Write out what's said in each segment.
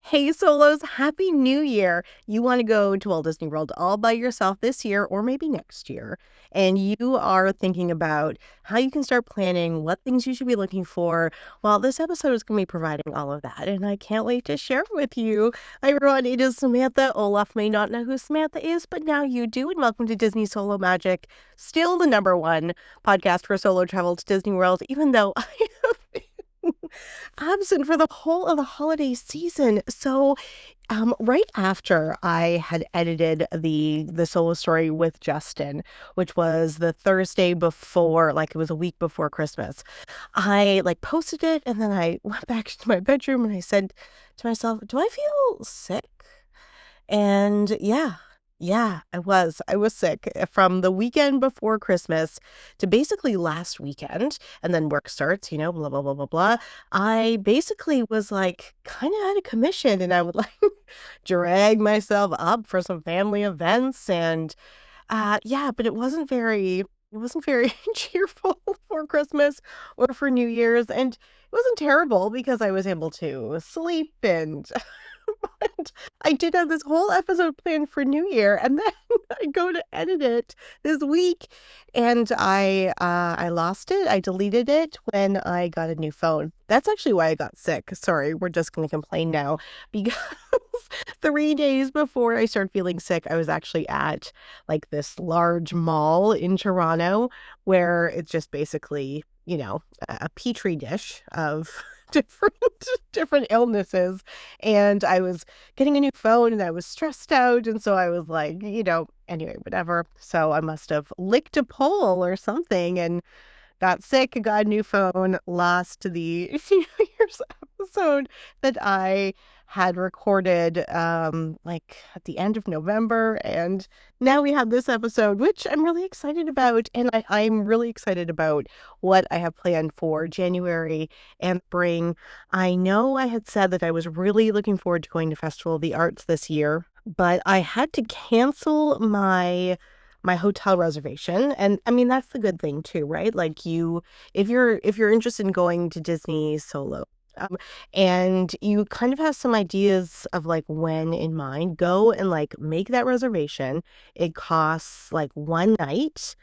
Hey, solos, happy new year. You want to go to Walt Disney World all by yourself this year or maybe next year. And you are thinking about how you can start planning, what things you should be looking for. Well, this episode is going to be providing all of that. And I can't wait to share it with you. Hi, everyone. It is Samantha. Olaf may not know who Samantha is, but now you do. And welcome to Disney Solo Magic, still the number one podcast for solo travel to Disney World, even though I have absent for the whole of the holiday season. So, right after I had edited the solo story with Justin, which was the Thursday before, like it was a week before Christmas, I like posted it and then I went back to my bedroom and I said to myself, "Do I feel sick?" And yeah, I was. I was sick from the weekend before Christmas to basically last weekend. And then work starts, blah, blah, blah, blah, blah. I basically was like kind of out of commission and I would like drag myself up for some family events. And yeah, but it wasn't very cheerful for Christmas or for New Year's. And it wasn't terrible because I was able to sleep and but I did have this whole episode planned for New Year, and then I go to edit it this week, and I lost it. I deleted it when I got a new phone. That's actually why I got sick. Sorry, we're just going to complain now because 3 days before I started feeling sick, I was actually at like this large mall in Toronto where it's just basically, a petri dish of different different illnesses. And I was getting a new phone and I was stressed out. And so I was like, anyway, whatever. So I must have licked a pole or something and got sick, got a new phone, lost the New Year's episode that I had recorded like at the end of November. And now we have this episode, which I'm really excited about. And I'm really excited about what I have planned for January and spring. I know I had said that I was really looking forward to going to Festival of the Arts this year, but I had to cancel my hotel reservation. And I mean, that's the good thing too, right? Like if you're interested in going to Disney solo, um, and you kind of have some ideas of like when in mind, go and like make that reservation. It costs like one night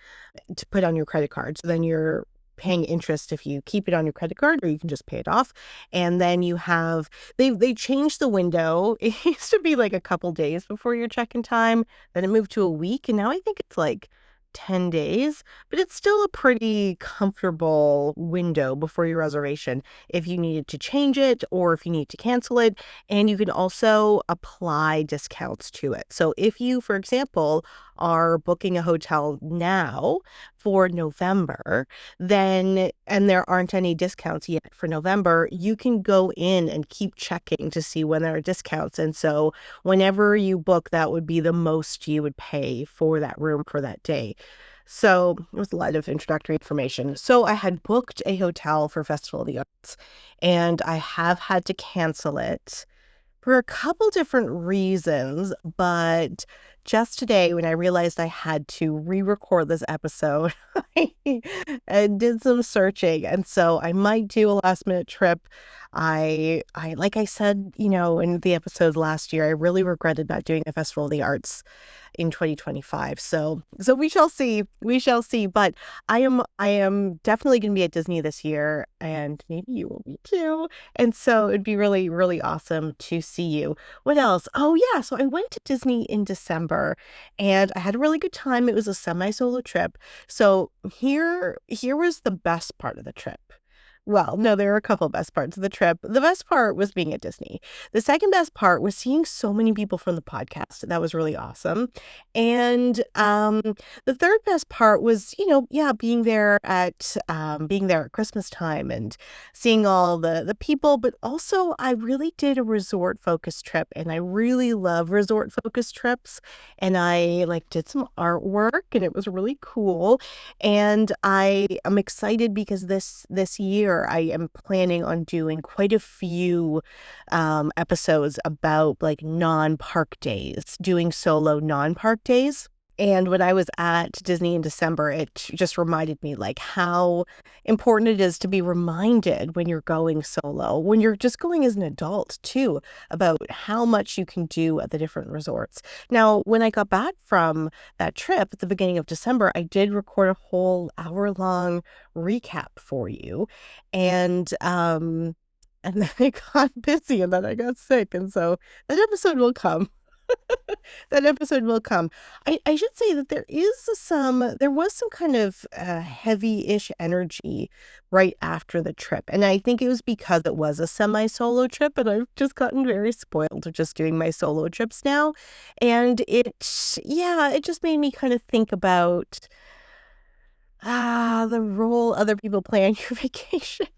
to put on your credit card. So then you're paying interest if you keep it on your credit card, or you can just pay it off. And then you have they changed the window. It used to be like a couple days before your check-in time, then it moved to a week, and now I think it's like 10 days, but it's still a pretty comfortable window before your reservation if you needed to change it or if you need to cancel it. And you can also apply discounts to it. So if you, for example, are booking a hotel now for November, then, and there aren't any discounts yet for November, you can go in and keep checking to see when there are discounts. And so whenever you book, that would be the most you would pay for that room for that day. So it was a lot of introductory information. So I had booked a hotel for Festival of the Arts, and I have had to cancel it for a couple different reasons, but just today when I realized I had to re-record this episode, I did some searching, and so I might do a last minute trip. I like I said, in the episode last year, I really regretted not doing the Festival of the Arts in 2025. So we shall see. We shall see. But I am definitely going to be at Disney this year, and maybe you will be too. And so it'd be really, really awesome to see you. What else? Oh yeah, so I went to Disney in December and I had a really good time. It was a semi-solo trip. So here was the best part of the trip. Well, no, there were a couple best parts of the trip. The best part was being at Disney. The second best part was seeing so many people from the podcast. That was really awesome. And the third best part was, yeah, being there at Christmas time and seeing all the people. But also, I really did a resort focused trip, and I really love resort focused trips. And I like did some artwork, and it was really cool. And I am excited because this year I am planning on doing quite a few episodes about like non-park days, doing solo non-park days. And when I was at Disney in December, it just reminded me like how important it is to be reminded when you're going solo, when you're just going as an adult too, about how much you can do at the different resorts. Now, when I got back from that trip at the beginning of December, I did record a whole hour-long recap for you. And then I got busy and then I got sick. And so that episode will come. That episode will come. I should say that there was some kind of heavy-ish energy right after the trip. And I think it was because it was a semi-solo trip, and I've just gotten very spoiled of just doing my solo trips now. And yeah, it just made me kind of think about the role other people play on your vacation.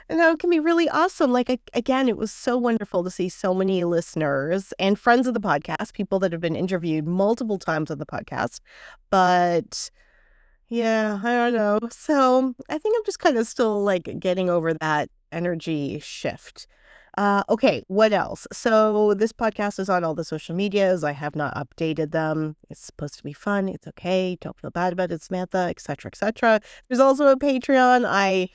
And how it can be really awesome. Like, again, it was so wonderful to see so many listeners and friends of the podcast, people that have been interviewed multiple times on the podcast. But yeah, I don't know. So I think I'm just kind of still like getting over that energy shift. Okay, what else? So this podcast is on all the social medias. I have not updated them. It's supposed to be fun. It's okay. Don't feel bad about it, Samantha, etc., etc. There's also a Patreon.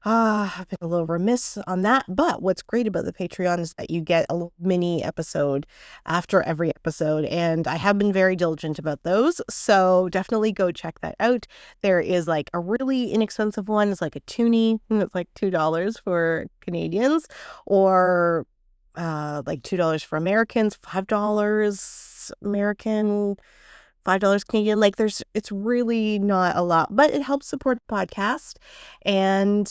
I've been a little remiss on that, but what's great about the Patreon is that you get a little mini episode after every episode, and I have been very diligent about those, so definitely go check that out. There is like a really inexpensive one. It's like a toonie, and it's like $2 for Canadians, or like $2 for Americans, $5 American, $5 Canadian. Like it's really not a lot, but it helps support the podcast. And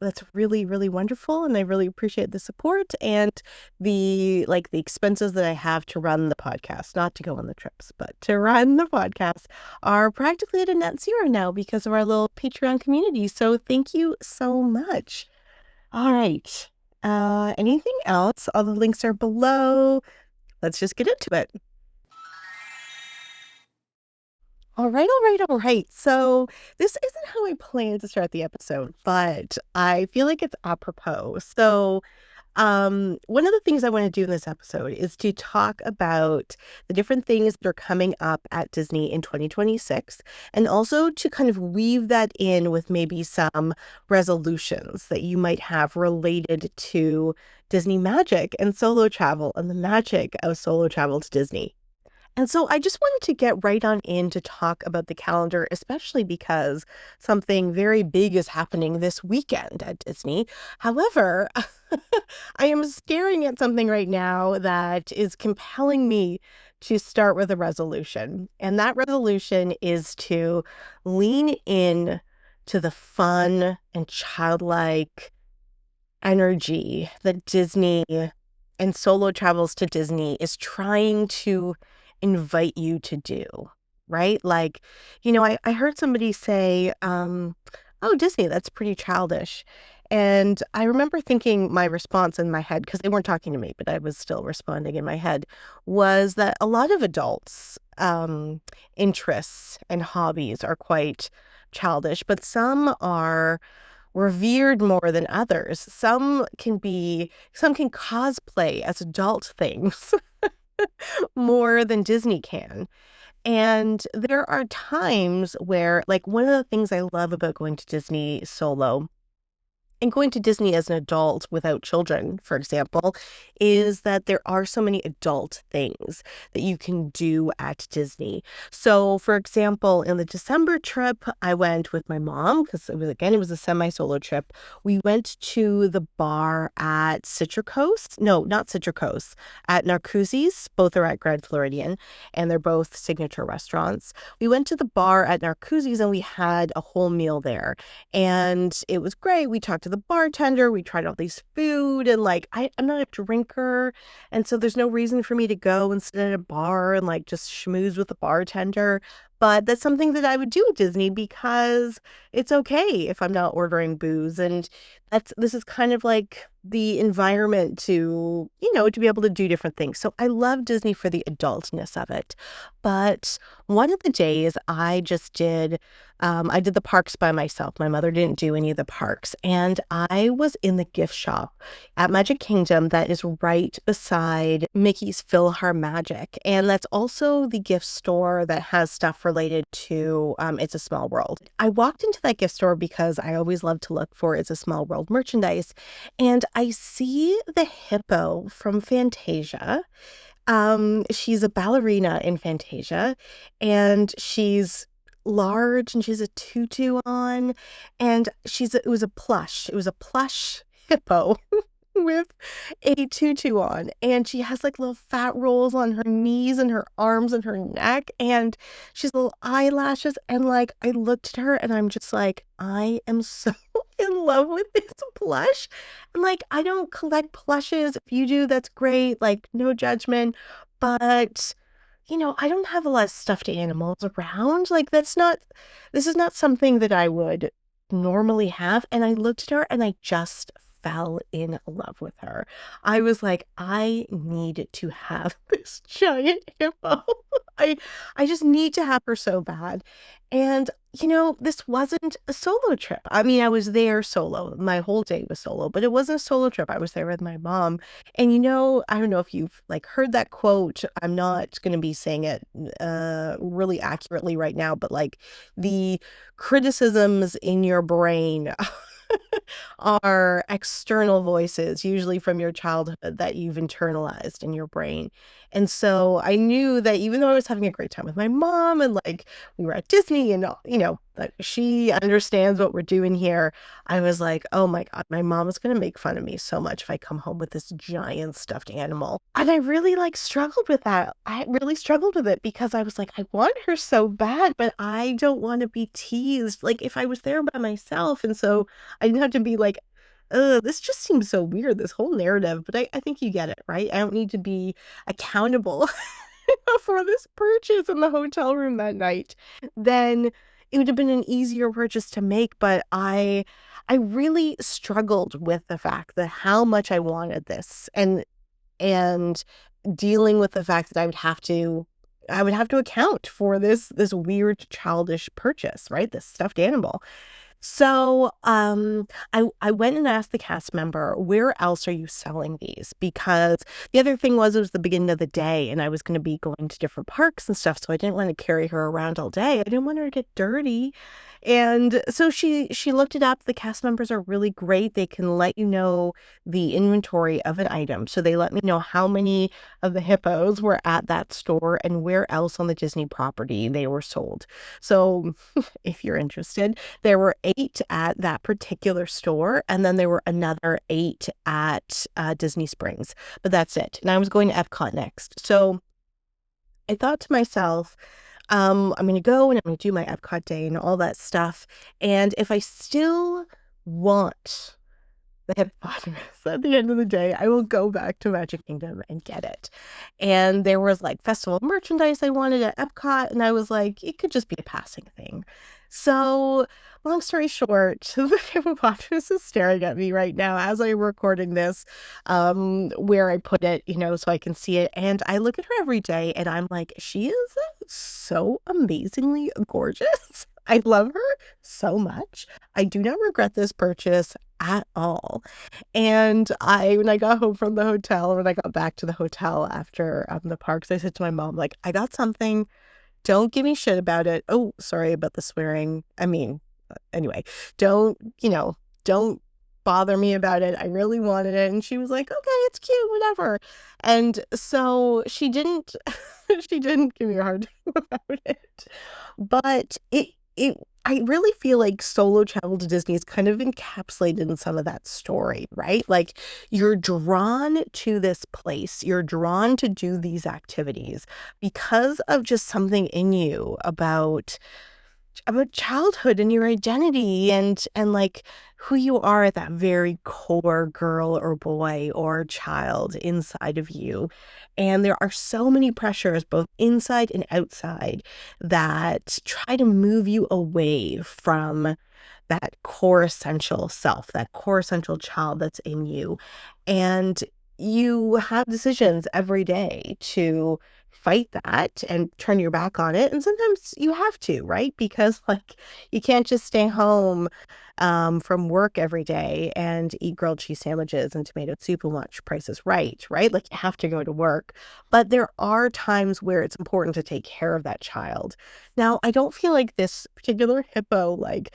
that's really, really wonderful. And I really appreciate the support and the expenses that I have to run the podcast, not to go on the trips, but to run the podcast are practically at a net zero now because of our little Patreon community. So thank you so much. All right. Anything else? All the links are below. Let's just get into it. All right. So this isn't how I planned to start the episode, but I feel like it's apropos. So, one of the things I want to do in this episode is to talk about the different things that are coming up at Disney in 2026, and also to kind of weave that in with maybe some resolutions that you might have related to Disney magic and solo travel and the magic of solo travel to Disney. And so I just wanted to get right on in to talk about the calendar, especially because something very big is happening this weekend at Disney. However, I am staring at something right now that is compelling me to start with a resolution. And that resolution is to lean in to the fun and childlike energy that Disney and solo travels to Disney is trying to invite you to do, right? Like, I heard somebody say, oh, Disney, that's pretty childish. And I remember thinking my response in my head, because they weren't talking to me, but I was still responding in my head, was that a lot of adults' interests and hobbies are quite childish, but some are revered more than others. Some can cosplay as adult things more than Disney can. And there are times where, like, one of the things I love about going to Disney solo and going to Disney as an adult without children, for example, is that there are so many adult things that you can do at Disney. So, for example, in the December trip, I went with my mom because it was a semi-solo trip. We went to the bar at Citricoast. No, not Citricoast, at Narcoossee's. Both are at Grand Floridian, and they're both signature restaurants. We went to the bar at Narcoossee's and we had a whole meal there. And it was great. We talked to the bartender. We tried all these food, and like I'm not a drinker, and so there's no reason for me to go and sit at a bar and like just schmooze with the bartender. But that's something that I would do at Disney because it's okay if I'm not ordering booze, and this is kind of like the environment to, to be able to do different things. So I love Disney for the adultness of it. But one of the days I did the parks by myself. My mother didn't do any of the parks, and I was in the gift shop at Magic Kingdom that is right beside Mickey's PhilharMagic. And that's also the gift store that has stuff related to It's a Small World. I walked into that gift store because I always love to look for It's a Small World merchandise. And I see the hippo from Fantasia. She's a ballerina in Fantasia, and she's large and she has a tutu on, and it was a plush hippo with a tutu on, and she has like little fat rolls on her knees and her arms and her neck, and she's little eyelashes, and like I looked at her and I'm just like, I am so in love with this plush. And like, I don't collect plushes. If you do, that's great, like no judgment. But I don't have a lot of stuffed animals around. Like, this is not something that I would normally have. And I looked at her and I just fell in love with her. I was like, I need to have this giant hippo. I I just need to have her so bad. And this wasn't a solo trip. I mean, I was there solo. My whole day was solo, but it wasn't a solo trip. I was there with my mom. And I don't know if you've like heard that quote. I'm not going to be saying it really accurately right now, but like the criticisms in your brain are external voices, usually from your childhood that you've internalized in your brain. And so I knew that even though I was having a great time with my mom and like we were at Disney and, like she understands what we're doing here, I was like, oh my God, my mom is going to make fun of me so much if I come home with this giant stuffed animal. And I really like struggled with that. I really struggled with it because I was like, I want her so bad, but I don't want to be teased. Like if I was there by myself. And so I didn't have to be like, this just seems so weird, this whole narrative. But I think you get it, right? I don't need to be accountable for this purchase in the hotel room that night. Then it would have been an easier purchase to make. But I really struggled with the fact that how much I wanted this, and dealing with the fact that I would have to account for this weird childish purchase, right? This stuffed animal. So, I went and asked the cast member, "Where else are you selling these?" Because the other thing was it was the beginning of the day, and I was gonna be going to different parks and stuff, so I didn't wanna carry her around all day. I didn't want her to get dirty. And so she looked it up. The cast members are really great. They can let you know the inventory of an item. So they let me know how many of the hippos were at that store and where else on the Disney property they were sold. So if you're interested, there were 8 at that particular store, and then there were another 8 at Disney Springs, but that's it. And I was going to Epcot next. So I thought to myself, I'm going to go and I'm going to do my Epcot day and all that stuff. And if I still want the hippopotamus at the end of the day, I will go back to Magic Kingdom and get it. And there was like festival merchandise I wanted at Epcot, and I was like, it could just be a passing thing. So, long story short, the hippopotamus is staring at me right now as I'm recording this, where I put it, so I can see it. And I look at her every day and I'm like, she is so amazingly gorgeous. I love her so much. I do not regret this purchase at all. And when I got home from the hotel, when I got back to the hotel after the parks, I said to my mom, like, I got something. Don't give me shit about it. Oh, sorry about the swearing. I mean, anyway, don't, don't bother me about it. I really wanted it. And she was like, okay, it's cute, whatever. And so she didn't, she didn't give me a hard time about it. But I really feel like solo travel to Disney is kind of encapsulated in some of that story, right? Like you're drawn to this place, you're drawn to do these activities because of just something in you about about childhood and your identity and like who you are at that very core girl or boy or child inside of you. And there are so many pressures, both inside and outside, that try to move you away from that core essential self, that core essential child that's in you. And you have decisions every day to fight that and turn your back on it. And sometimes you have to, right? Because like you can't just stay home from work every day and eat grilled cheese sandwiches and tomato soup and watch Price is Right, right? Like you have to go to work. But there are times where it's important to take care of that child. Now, I don't feel like this particular hippo like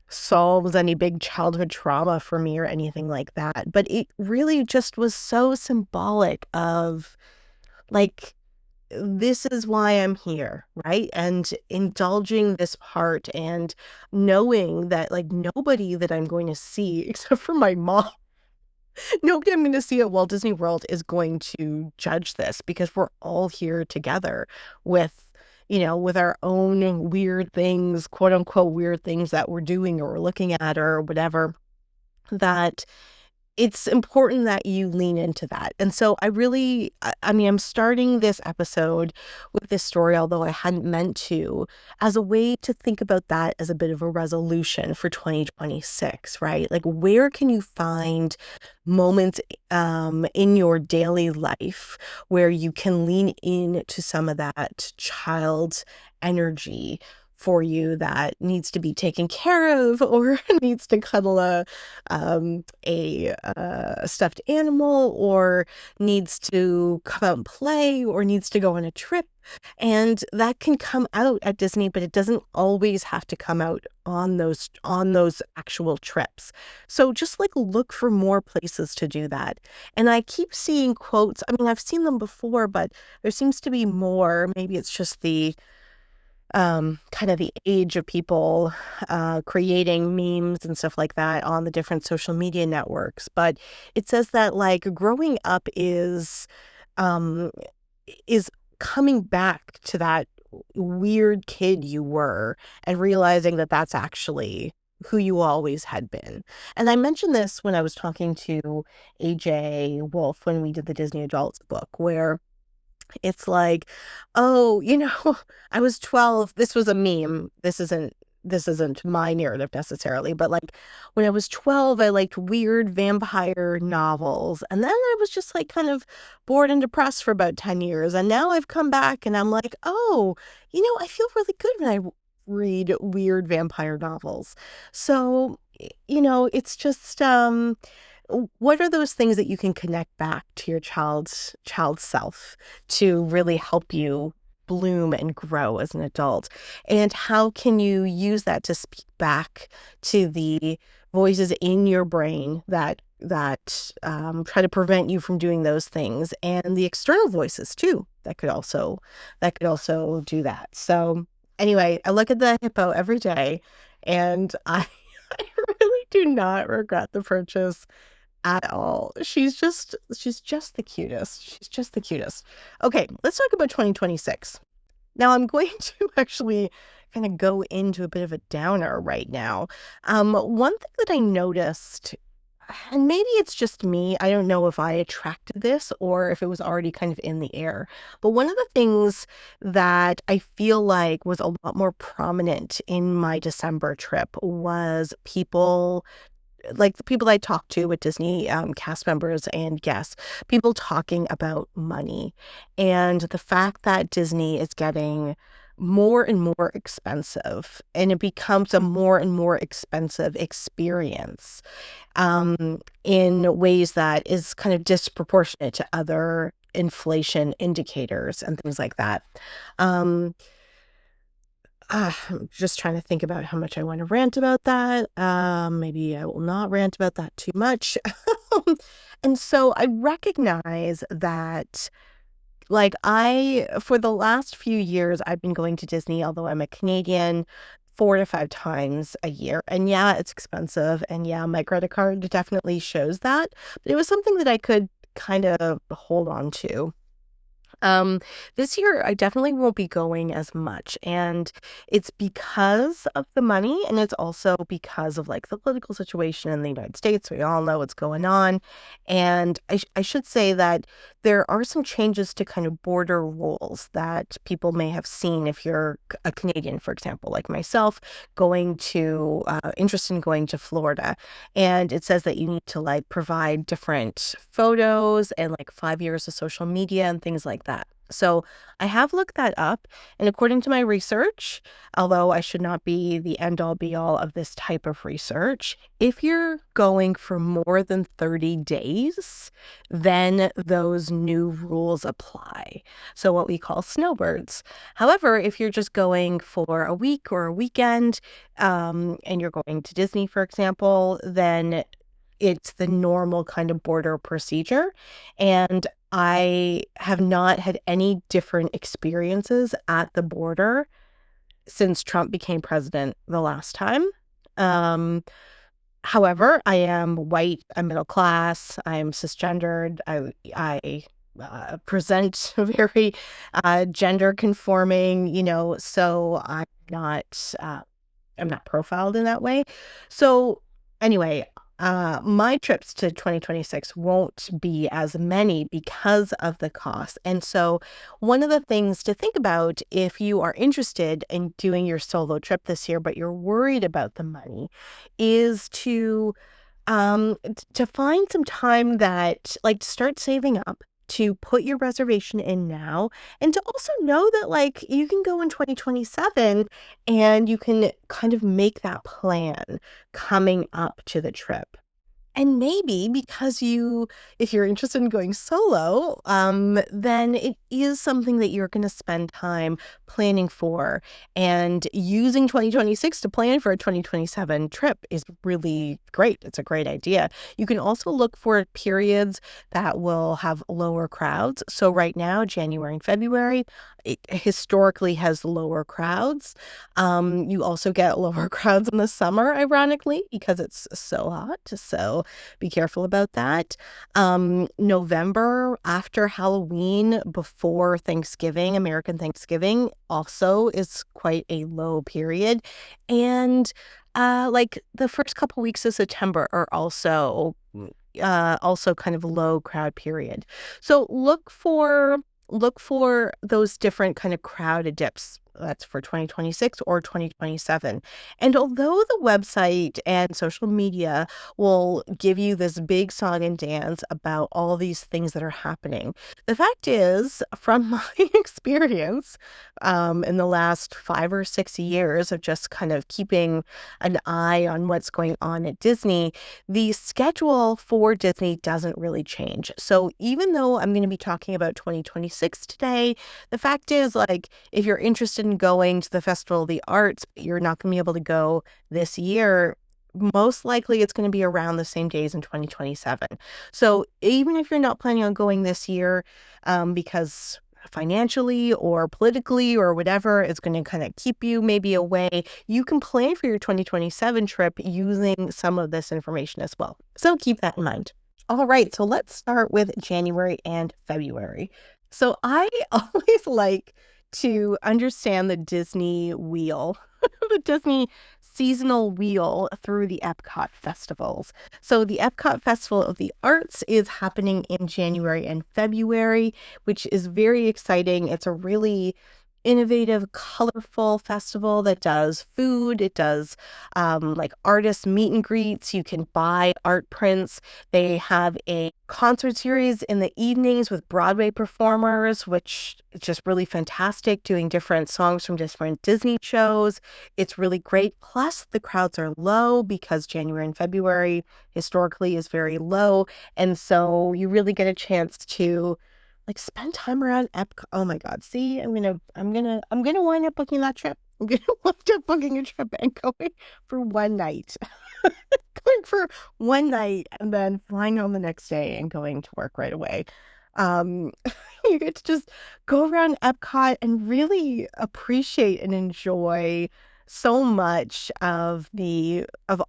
solves any big childhood trauma for me or anything like that, but it really just was so symbolic of like this is why I'm here, right? And indulging this part and knowing that like nobody that I'm going to see except for my mom, nobody I'm going to see at Walt Disney World is going to judge this because we're all here together with with our own weird things, quote unquote weird things that we're doing or we're looking at or whatever, that it's important that you lean into that. And so I mean, I'm starting this episode with this story, although I hadn't meant to, as a way to think about that as a bit of a resolution for 2026, right? Like, where can you find moments in your daily life where you can lean into some of that child energy for you that needs to be taken care of or needs to cuddle a stuffed animal or needs to come out and play or needs to go on a trip. And that can come out at Disney, but it doesn't always have to come out on those actual trips. So just like look for more places to do that. And I keep seeing quotes. I mean, I've seen them before, but there seems to be more. Maybe it's just the kind of the age of people creating memes and stuff like that on the different social media networks. But it says that like growing up um, is coming back to that weird kid you were and realizing that that's actually who you always had been. And I mentioned this when I was talking to AJ Wolf when we did the Disney Adults book, where it's like, "Oh, I was 12." This was a meme. This isn't my narrative necessarily, but, like, when I was 12, I liked weird vampire novels, and then I was just, like, kind of bored and depressed for about 10 years, and now I've come back and I'm like, "Oh, I feel really good when I read weird vampire novels." So, it's just, what are those things that you can connect back to your child's self to really help you bloom and grow as an adult? And how can you use that to speak back to the voices in your brain that try to prevent you from doing those things, and the external voices too that could also do that. So anyway, I look at the hippo every day, and I I really do not regret the purchase at all. She's just the cutest. She's just the cutest. Okay, let's talk about 2026. Now I'm going to actually kind of go into a bit of a downer right now. One thing that I noticed, and maybe it's just me, I don't know if I attracted this or if it was already kind of in the air, but one of the things that I feel like was a lot more prominent in my December trip was people like the people I talked to with Disney cast members and guests, people talking about money and the fact that Disney is getting more and more expensive and it becomes a more and more expensive experience in ways that is kind of disproportionate to other inflation indicators and things like that. Um, I'm just trying to think about how much I want to rant about that. Maybe I will not rant about that too much. And so I recognize that, like, for the last few years, I've been going to Disney, although I'm a Canadian, 4 to 5 times a year. And yeah, it's expensive. And yeah, my credit card definitely shows that. But it was something that I could kind of hold on to. Um, this year, I definitely won't be going as much, and it's because of the money, and it's also because of like the political situation in the United States. We all know what's going on, and I should say that there are some changes to kind of border rules that people may have seen if you're a Canadian, for example, like myself, going to interested in going to Florida, and it says that you need to like provide different photos and like 5 years of social media and things like that. So I have looked that up, and according to my research, although I should not be the end all be all of this type of research, if you're going for more than 30 days, then those new rules apply. So what we call snowbirds. However, if you're just going for a week or a weekend, and you're going to Disney, for example, then it's the normal kind of border procedure. And I have not had any different experiences at the border since Trump became president the last time. Um, However, I am white, I'm middle class, I'm cisgendered, I present very gender conforming, so I'm not profiled in that way. So anyway, my trips to 2026 won't be as many because of the cost. And so one of the things to think about if you are interested in doing your solo trip this year, but you're worried about the money, is to find some time that like to start saving up, to put your reservation in now, and to also know that like you can go in 2027 and you can kind of make that plan coming up to the trip. And maybe because if you're interested in going solo, then it is something that you're going to spend time planning for. And using 2026 to plan for a 2027 trip is really great. It's a great idea. You can also look for periods that will have lower crowds. So right now, January and February, it historically has lower crowds. You also get lower crowds in the summer, ironically, because it's so hot. So be careful about that. November after Halloween, before Thanksgiving, American Thanksgiving, also is quite a low period. And like the first couple weeks of September are also kind of low crowd period. So look for those different kind of crowded dips. That's for 2026 or 2027. And although the website and social media will give you this big song and dance about all these things that are happening, the fact is, from my experience, in the last 5 or 6 years of just kind of keeping an eye on what's going on at Disney, the schedule for Disney doesn't really change. So even though I'm going to be talking about 2026 today, the fact is, like, if you're interested in going to the Festival of the Arts, but you're not going to be able to go this year, most likely it's going to be around the same days in 2027. So even if you're not planning on going this year, because financially or politically or whatever is going to kind of keep you maybe away, you can plan for your 2027 trip using some of this information as well. So keep that in mind. All right, so let's start with January and February. So I always like to understand the Disney wheel, the Disney seasonal wheel through the Epcot festivals. So the Epcot Festival of the Arts is happening in January and February, which is very exciting. It's a really innovative, colorful festival that does food. It does like artist meet and greets. You can buy art prints. They have a concert series in the evenings with Broadway performers, which is just really fantastic, doing different songs from different Disney shows. It's really great. Plus, the crowds are low because January and February historically is very low. And so you really get a chance to like spend time around Epcot. Oh my God. See, I'm gonna wind up booking that trip. I'm gonna wind up booking a trip and going for one night. Going for one night and then flying home the next day and going to work right away. Um, you get to just go around Epcot and really appreciate and enjoy so much of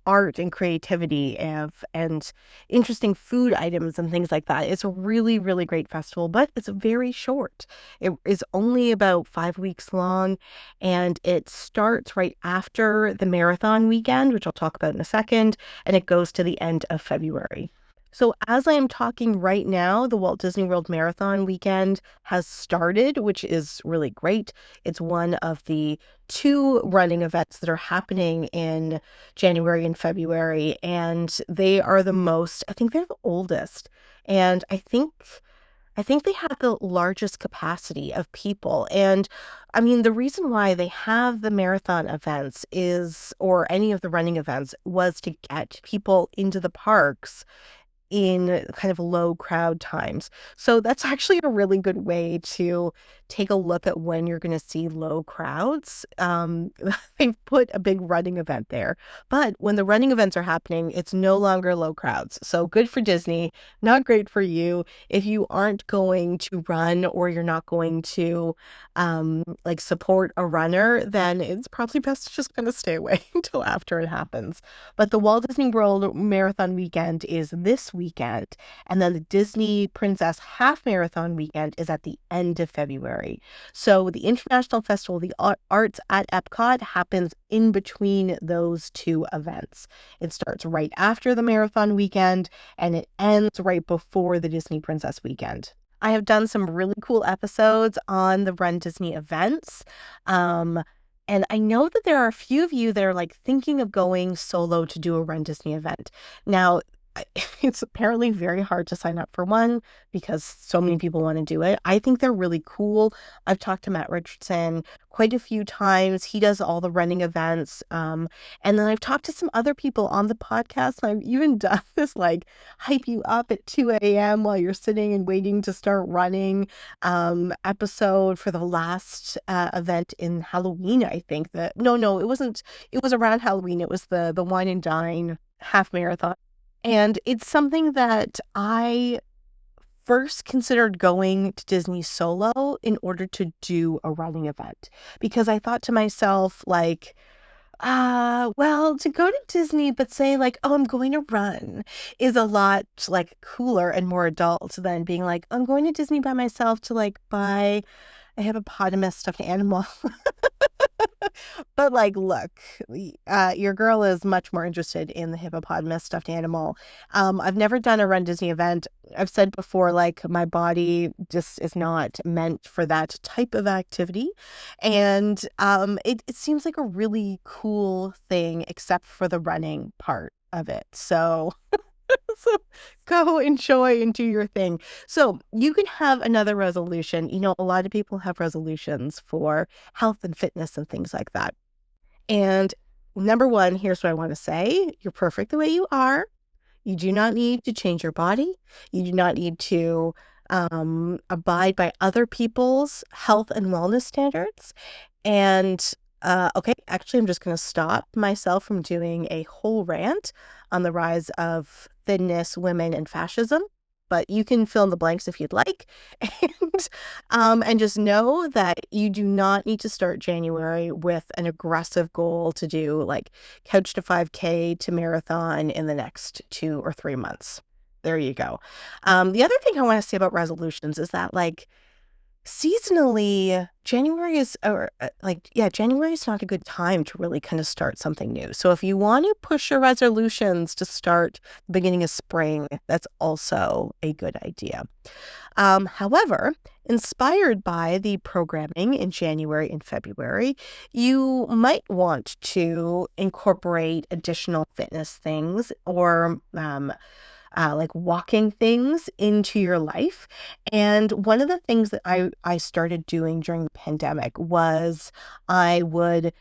art and creativity and interesting food items and things like that. It's a really, really great festival, but it's very short. It is only about 5 weeks long, and it starts right after the marathon weekend, which I'll talk about in a second, and it goes to the end of February. So as I am talking right now, the Walt Disney World Marathon weekend has started, which is really great. It's one of the two running events that are happening in January and February, and they are I think they're the oldest. And I think they have the largest capacity of people. And I mean, the reason why they have the marathon events or any of the running events, was to get people into the parks in kind of low crowd times. So that's actually a really good way to take a look at when you're going to see low crowds. They've put a big running event there, but when the running events are happening, it's no longer low crowds. So good for Disney, not great for you. If you aren't going to run, or you're not going to like support a runner, then it's probably best to just kind of stay away until after it happens. But the Walt Disney World Marathon weekend is this weekend, and then the Disney Princess Half Marathon weekend is at the end of February. So the International Festival of the Arts at Epcot happens in between those two events. It starts right after the marathon weekend, and it ends right before the Disney Princess weekend. I have done some really cool episodes on the Run Disney events. And I know that there are a few of you that are like thinking of going solo to do a Run Disney event. Now, it's apparently very hard to sign up for one because so many people want to do it. I think they're really cool. I've talked to Matt Richardson quite a few times. He does all the running events. And then I've talked to some other people on the podcast. And I've even done this like hype you up at 2 a.m. while you're sitting and waiting to start running episode for the last event in Halloween, I think. No, it wasn't. It was around Halloween. It was the Wine and Dine half marathon. And it's something that I first considered going to Disney solo in order to do a running event, because I thought to myself, like, well, to go to Disney, but say like, oh, I'm going to run, is a lot like cooler and more adult than being like, I'm going to Disney by myself to like buy a hippopotamus stuffed animal. But like, look, your girl is much more interested in the hippopotamus stuffed animal. I've never done a Run Disney event. I've said before, like, my body just is not meant for that type of activity. And it seems like a really cool thing, except for the running part of it. So so go enjoy and do your thing. So you can have another resolution. You know, a lot of people have resolutions for health and fitness and things like that. And number one, here's what I want to say. You're perfect the way you are. You do not need to change your body. You do not need to abide by other people's health and wellness standards. And okay, actually, I'm just going to stop myself from doing a whole rant on the rise of thinness, women, and fascism. But you can fill in the blanks if you'd like. And just know that you do not need to start January with an aggressive goal to do like couch to 5K to marathon in the next 2 or 3 months. There you go. The other thing I want to say about resolutions is that, like, seasonally, January is not a good time to really kind of start something new. So if you want to push your resolutions to start the beginning of spring, that's also a good idea. However, inspired by the programming in January and February, you might want to incorporate additional fitness things or like walking things into your life. And one of the things that I started doing during the pandemic was I would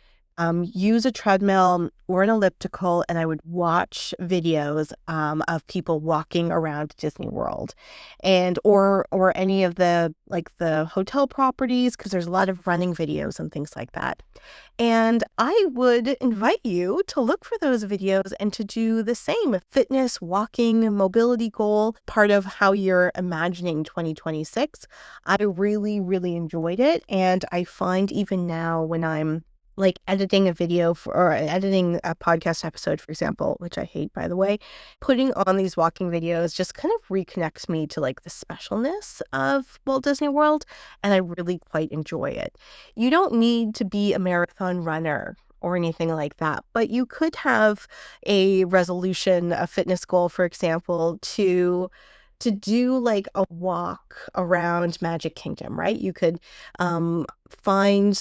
use a treadmill or an elliptical, and I would watch videos of people walking around Disney World, and or any of the hotel properties, because there's a lot of running videos and things like that. And I would invite you to look for those videos and to do the same fitness, walking, mobility goal, part of how you're imagining 2026. I really, really enjoyed it. And I find even now when I'm like editing a video or editing a podcast episode, for example, which I hate, by the way, putting on these walking videos just kind of reconnects me to like the specialness of Walt Disney World. And I really quite enjoy it. You don't need to be a marathon runner or anything like that, but you could have a resolution, a fitness goal, for example, to do like a walk around Magic Kingdom, right? You could find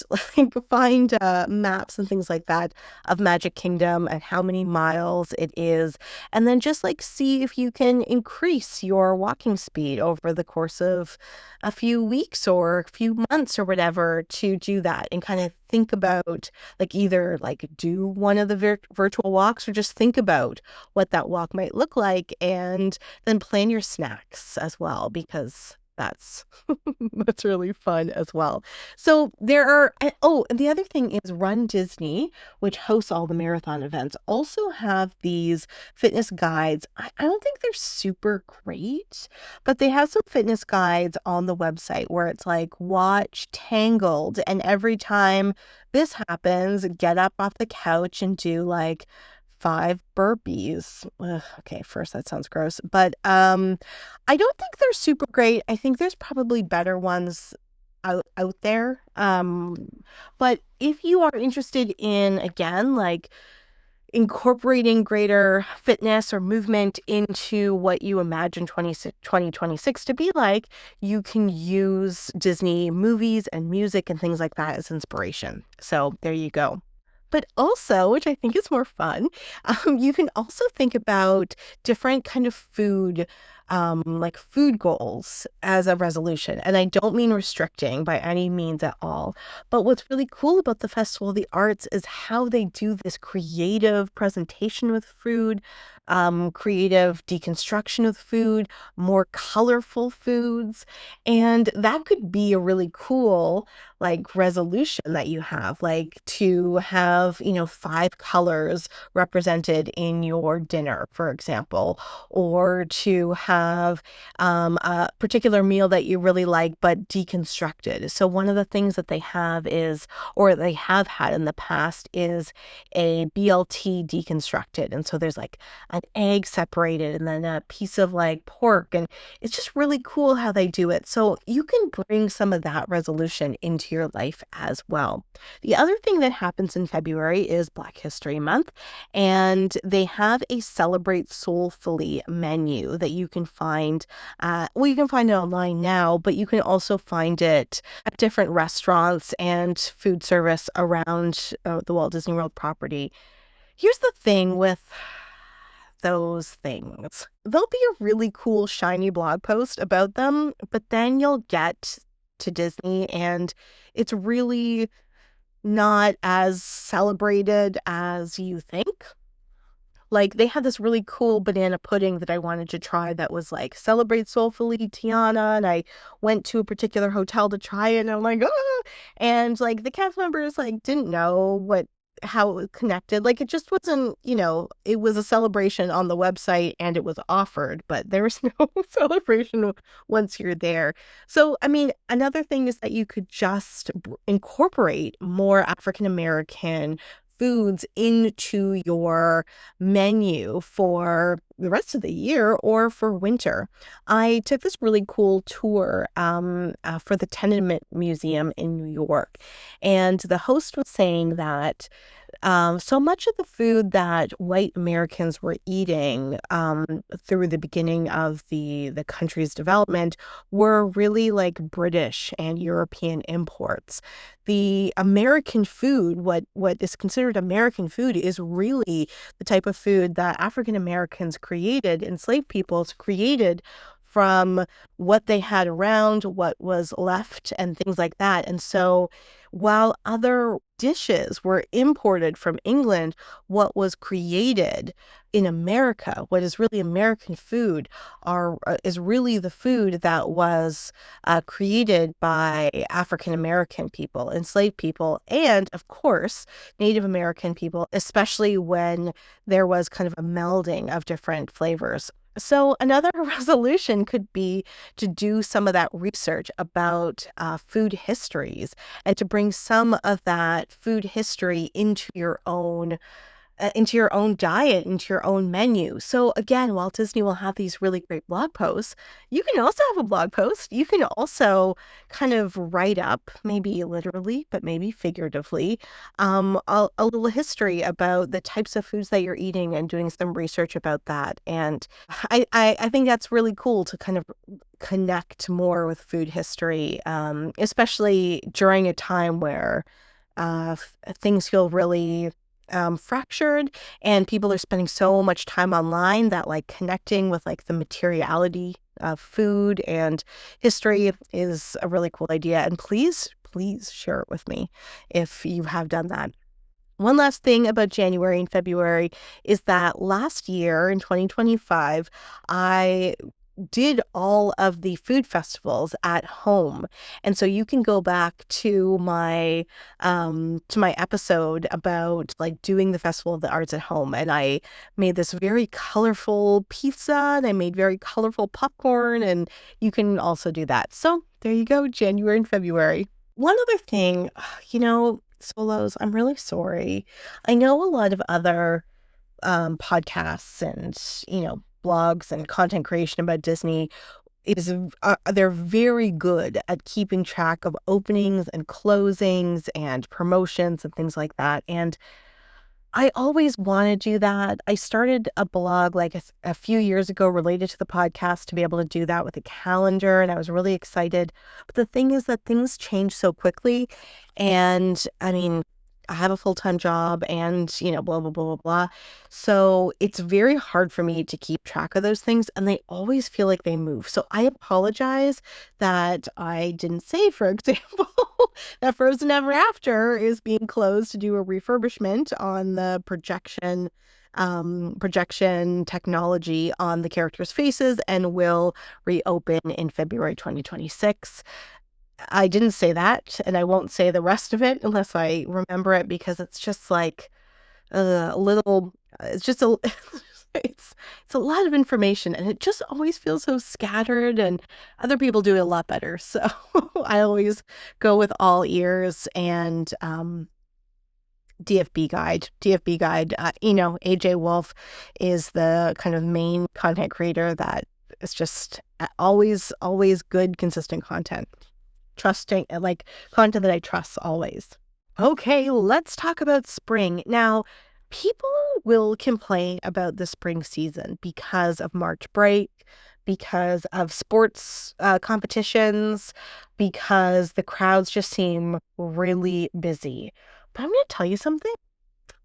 maps and things like that of Magic Kingdom and how many miles it is, and then just like see if you can increase your walking speed over the course of a few weeks or a few months or whatever to do that, and kind of think about like either like do one of the virtual walks or just think about what that walk might look like, and then plan your snacks as well, because that's that's really fun as well. So there are, and the other thing is Run Disney, which hosts all the marathon events, also have these fitness guides. I don't think they're super great, but they have some fitness guides on the website where it's like, watch Tangled, and every time this happens, get up off the couch and do like 5 burpees. Ugh, okay, first that sounds gross, but I don't think they're super great. I think there's probably better ones out there. But if you are interested in, again, like incorporating greater fitness or movement into what you imagine 2026 to be like, you can use Disney movies and music and things like that as inspiration. So there you go. But also, which I think is more fun, you can also think about different kind of food, like food goals as a resolution. And I don't mean restricting by any means at all. But what's really cool about the Festival of the Arts is how they do this creative presentation with food, creative deconstruction of food, more colorful foods. And that could be a really cool like resolution that you have, like to have, 5 colors represented in your dinner, for example, or to have a particular meal that you really like but deconstructed. So one of the things that they have is, or they have had in the past, is a BLT deconstructed. And so there's like an egg separated and then a piece of like pork, and it's just really cool how they do it. So you can bring some of that resolution into your life as well. The other thing that happens in February is Black History Month, and they have a Celebrate Soulfully menu that you can find. You can find it online now, but you can also find it at different restaurants and food service around the Walt Disney World property. Here's the thing with those things. There'll be a really cool, shiny blog post about them, but then you'll get to Disney and it's really not as celebrated as you think. Like, they had this really cool banana pudding that I wanted to try that was like Celebrate Soulfully Tiana, and I went to a particular hotel to try it, and I'm like, ah! And like the cast members like didn't know how it was connected. Like, it just wasn't, it was a celebration on the website and it was offered, but there was no celebration once you're there. So, I mean, another thing is that you could just incorporate more African American foods into your menu for the rest of the year or for winter. I took this really cool tour for the Tenement Museum in New York, and the host was saying that so much of the food that white Americans were eating through the beginning of the country's development were really like British and European imports. The American food, what is considered American food, is really the type of food that African Americans created, enslaved peoples created from what they had around, what was left, and things like that. And so while other dishes were imported from England, what was created in America, what is really American food, is really the food that was created by African American people, enslaved people, and of course, Native American people, especially when there was kind of a melding of different flavors. So another resolution could be to do some of that research about food histories and to bring some of that food history into your own diet, into your own menu. So again, Walt Disney will have these really great blog posts. You can also have a blog post. You can also kind of write up, maybe literally, but maybe figuratively, a little history about the types of foods that you're eating and doing some research about that. And I think that's really cool to kind of connect more with food history, especially during a time where things feel really fractured and people are spending so much time online that like connecting with like the materiality of food and history is a really cool idea. And please share it with me if you have done that. One last thing about January and February is that last year in 2025, I did all of the food festivals at home. And so you can go back to my episode about like doing the Festival of the Arts at home. And I made this very colorful pizza and I made very colorful popcorn, and you can also do that. So there you go, January and February. One other thing, solos, I'm really sorry. I know a lot of other podcasts and, blogs and content creation about Disney they're very good at keeping track of openings and closings and promotions and things like that. And I always want to do that. I started a blog like a few years ago related to the podcast to be able to do that with a calendar, and I was really excited. But the thing is that things change so quickly. And I mean, I have a full-time job and, blah, blah, blah, blah, blah. So it's very hard for me to keep track of those things, and they always feel like they move. So I apologize that I didn't say, for example, that Frozen Ever After is being closed to do a refurbishment on the projection technology on the characters' faces and will reopen in February 2026. I didn't say that, and I won't say the rest of it unless I remember it, because it's just like a little, it's just a, it's a lot of information, and it just always feels so scattered, and other people do it a lot better. So I always go with all ears and DFB Guide. AJ Wolf is the kind of main content creator that is just always good, consistent content. Trusting, like content that I trust always. Okay, let's talk about spring. Now, people will complain about the spring season because of March break, because of sports competitions, because the crowds just seem really busy. But I'm going to tell you something.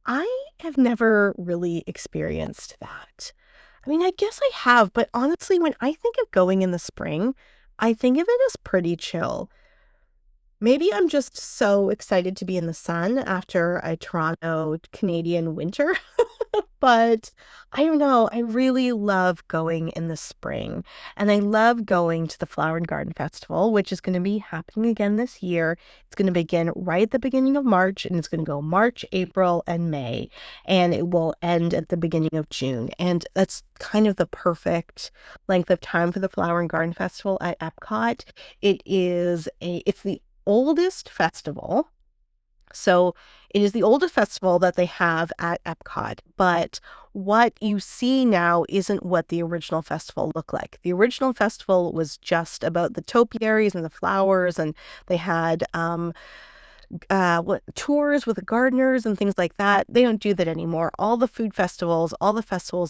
I have never really experienced that. I mean, I guess I have, but honestly, when I think of going in the spring, I think of it as pretty chill. Maybe I'm just so excited to be in the sun after a Toronto Canadian winter, but I don't know. I really love going in the spring, and I love going to the Flower and Garden Festival, which is going to be happening again this year. It's going to begin right at the beginning of March, and it's going to go March, April, and May, and it will end at the beginning of June. And that's kind of the perfect length of time for the Flower and Garden Festival at Epcot. It's the oldest festival. So it is the oldest festival that they have at Epcot, but what you see now isn't what the original festival looked like. The original festival was just about the topiaries and the flowers, and they had tours with the gardeners and things like that. They don't do that anymore. All the festivals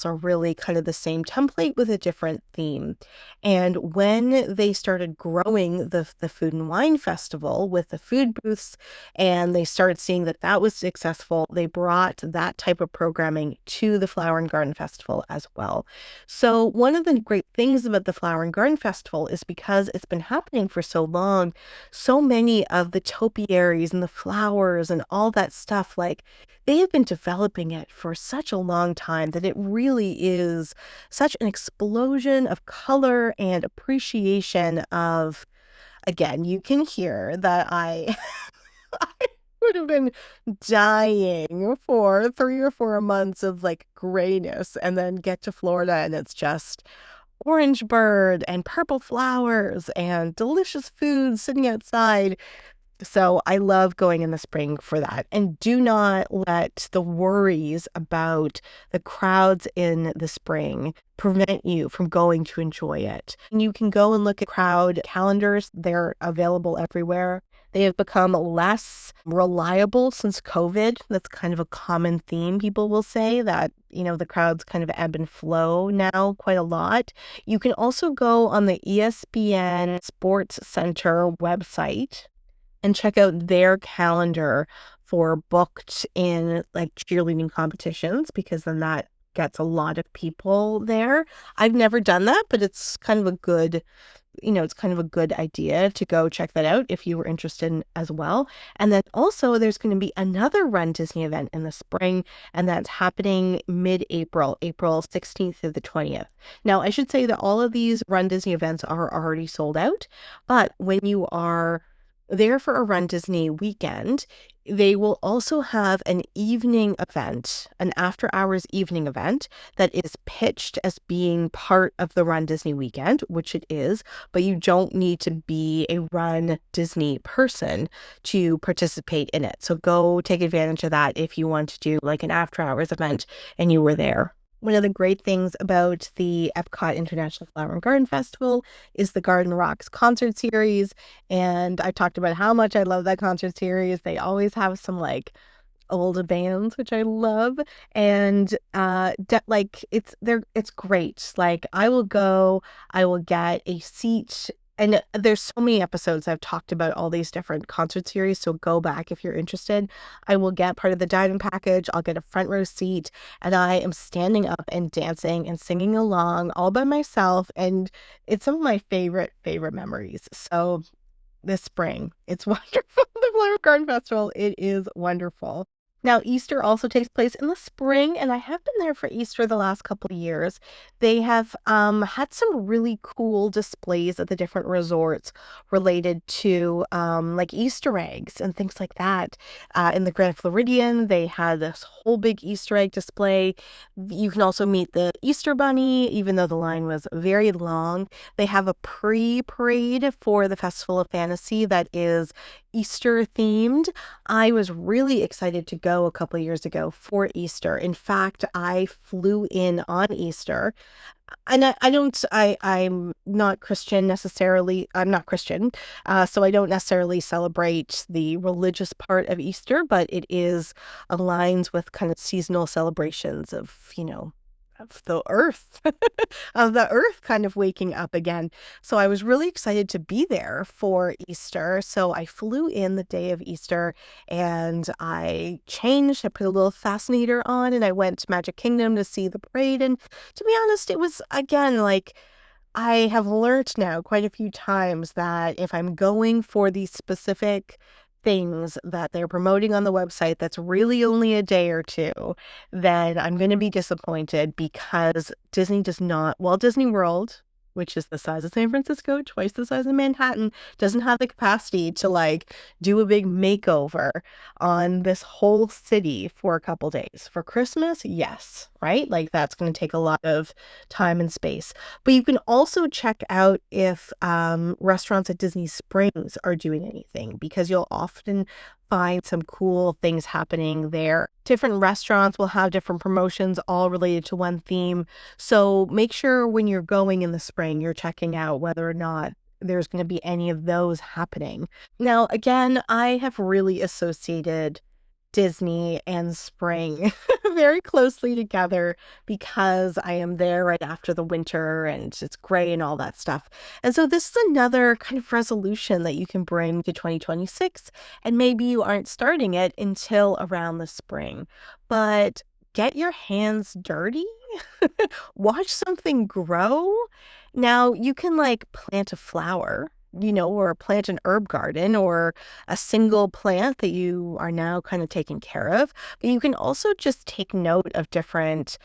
are really kind of the same template with a different theme. And when they started growing the Food and Wine Festival with the food booths, and they started seeing that that was successful, they brought that type of programming to the Flower and Garden Festival as well. So one of the great things about the Flower and Garden Festival is because it's been happening for so long, so many of the topiaries and the flowers and all that stuff, like they have been developing it for such a long time that it really is such an explosion of color and appreciation of, again, you can hear that I I would have been dying for 3 or 4 months of, like, grayness and then get to Florida and it's just orange bird and purple flowers and delicious food sitting outside. So I love going in the spring for that. And do not let the worries about the crowds in the spring prevent you from going to enjoy it. And you can go and look at crowd calendars. They're available everywhere. They have become less reliable since COVID. That's kind of a common theme. People will say that, the crowds kind of ebb and flow now quite a lot. You can also go on the ESPN Sports Center website and check out their calendar for booked in, like, cheerleading competitions, because then that gets a lot of people there. I've never done that, but it's kind of a good it's kind of a good idea to go check that out if you were interested in as well. And then also there's going to be another Run Disney event in the spring, and that's happening mid-April, April 16th to the 20th. Now, I should say that all of these Run Disney events are already sold out, but when you are there for a Run Disney weekend, they will also have an evening event, an after-hours evening event that is pitched as being part of the Run Disney weekend, which it is, but you don't need to be a Run Disney person to participate in it. So go take advantage of that if you want to do like an after-hours event and you were there. One of the great things about the Epcot International Flower and Garden Festival is the Garden Rocks concert series. And I talked about how much I love that concert series. They always have some like old bands, which I love. And it's great. Like I will go, I will get a seat. And there's so many episodes I've talked about all these different concert series, so go back if you're interested. I will get part of the dining package. I'll get a front row seat, and I am standing up and dancing and singing along all by myself, and it's some of my favorite memories. So this spring, it's wonderful. The Flower Garden Festival, it is wonderful. Now, Easter also takes place in the spring, and I have been there for Easter the last couple of years. They have had some really cool displays at the different resorts related to like Easter eggs and things like that. In the Grand Floridian, they had this whole big Easter egg display. You can also meet the Easter Bunny, even though the line was very long. They have a pre-parade for the Festival of Fantasy that is Easter themed. I was really excited to go a couple of years ago for Easter. In fact, I flew in on Easter. And I'm not Christian necessarily. I'm not Christian, so I don't necessarily celebrate the religious part of Easter, but it is aligns with kind of seasonal celebrations of, of the earth, of the earth kind of waking up again. So I was really excited to be there for Easter. So I flew in the day of Easter and I changed. I put a little fascinator on and I went to Magic Kingdom to see the parade. And to be honest, it was again like I have learned now quite a few times that if I'm going for these specific things that they're promoting on the website that's really only a day or two, then I'm going to be disappointed because Disney does not, Walt Disney World, which is the size of San Francisco, twice the size of Manhattan, doesn't have the capacity to like do a big makeover on this whole city for a couple days. For Christmas, yes, right? Like that's going to take a lot of time and space. But you can also check out if restaurants at Disney Springs are doing anything, because you'll often find some cool things happening there. Different restaurants will have different promotions all related to one theme. So make sure when you're going in the spring, you're checking out whether or not there's going to be any of those happening. Now, again, I have really associated Disney and spring very closely together because I am there right after the winter and it's gray and all that stuff. And so this is another kind of resolution that you can bring to 2026, and maybe you aren't starting it until around the spring, but get your hands dirty, watch something grow. Now you can like plant a flower or plant an herb garden or a single plant that you are now kind of taking care of. But you can also just take note of different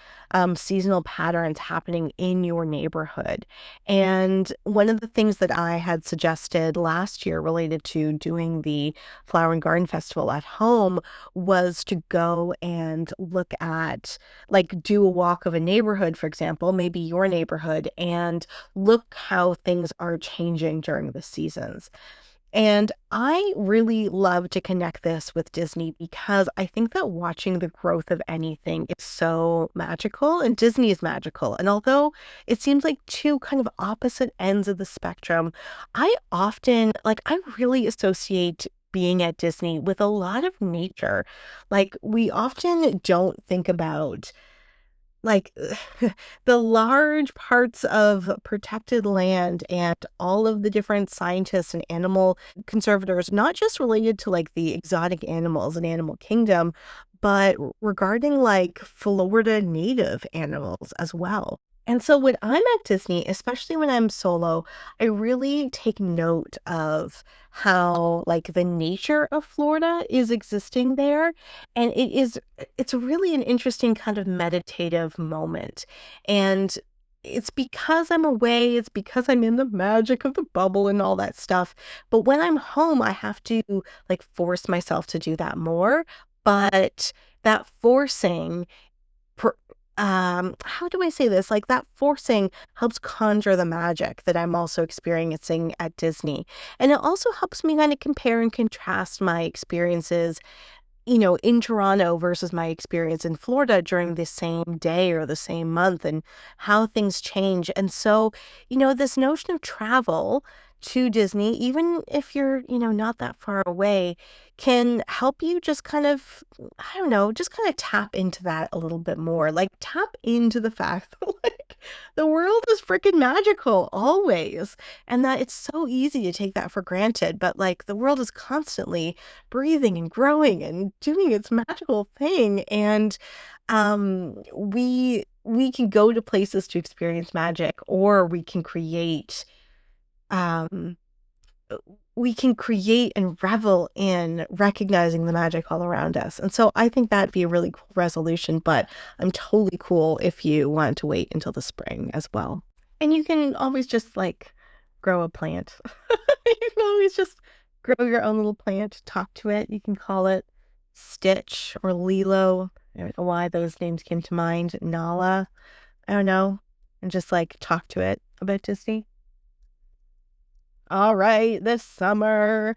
seasonal patterns happening in your neighborhood. And one of the things that I had suggested last year related to doing the Flower and Garden Festival at home was to go and look at, like, do a walk of a neighborhood, for example, maybe your neighborhood, and look how things are changing during the seasons. And I really love to connect this with Disney because I think that watching the growth of anything is so magical, and Disney is magical. And although it seems like two kind of opposite ends of the spectrum, I really associate being at Disney with a lot of nature. Like, we often don't think about, like, the large parts of protected land and all of the different scientists and animal conservators, not just related to, like, the exotic animals and animal kingdom, but regarding, like, Florida native animals as well. And so when I'm at Disney, especially when I'm solo, I really take note of how, like, the nature of Florida is existing there. And it's really an interesting kind of meditative moment. And it's because I'm away, it's because I'm in the magic of the bubble and all that stuff. But when I'm home, I have to, like, force myself to do that more. But that forcing Per how do I say this? Like, that forcing helps conjure the magic that I'm also experiencing at Disney, and it also helps me kinda compare and contrast my experiences, in Toronto versus my experience in Florida during the same day or the same month, and how things change. And so, this notion of travel to Disney, even if you're, not that far away, can help you just kind of, I don't know, just kind of tap into that a little bit more. Like, tap into the fact that, like, the world is freaking magical always, and that it's so easy to take that for granted. But, like, the world is constantly breathing and growing and doing its magical thing. And we can go to places to experience magic, or um we can create and revel in recognizing the magic all around us. And so I think that'd be a really cool resolution, but I'm totally cool if you want to wait until the spring as well. And you can always just, like, grow a plant. You can always just grow your own little plant, talk to it. You can call it Stitch or Lilo. I don't know why those names came to mind. Nala. I don't know. And just, like, talk to it about Disney. All right, this summer.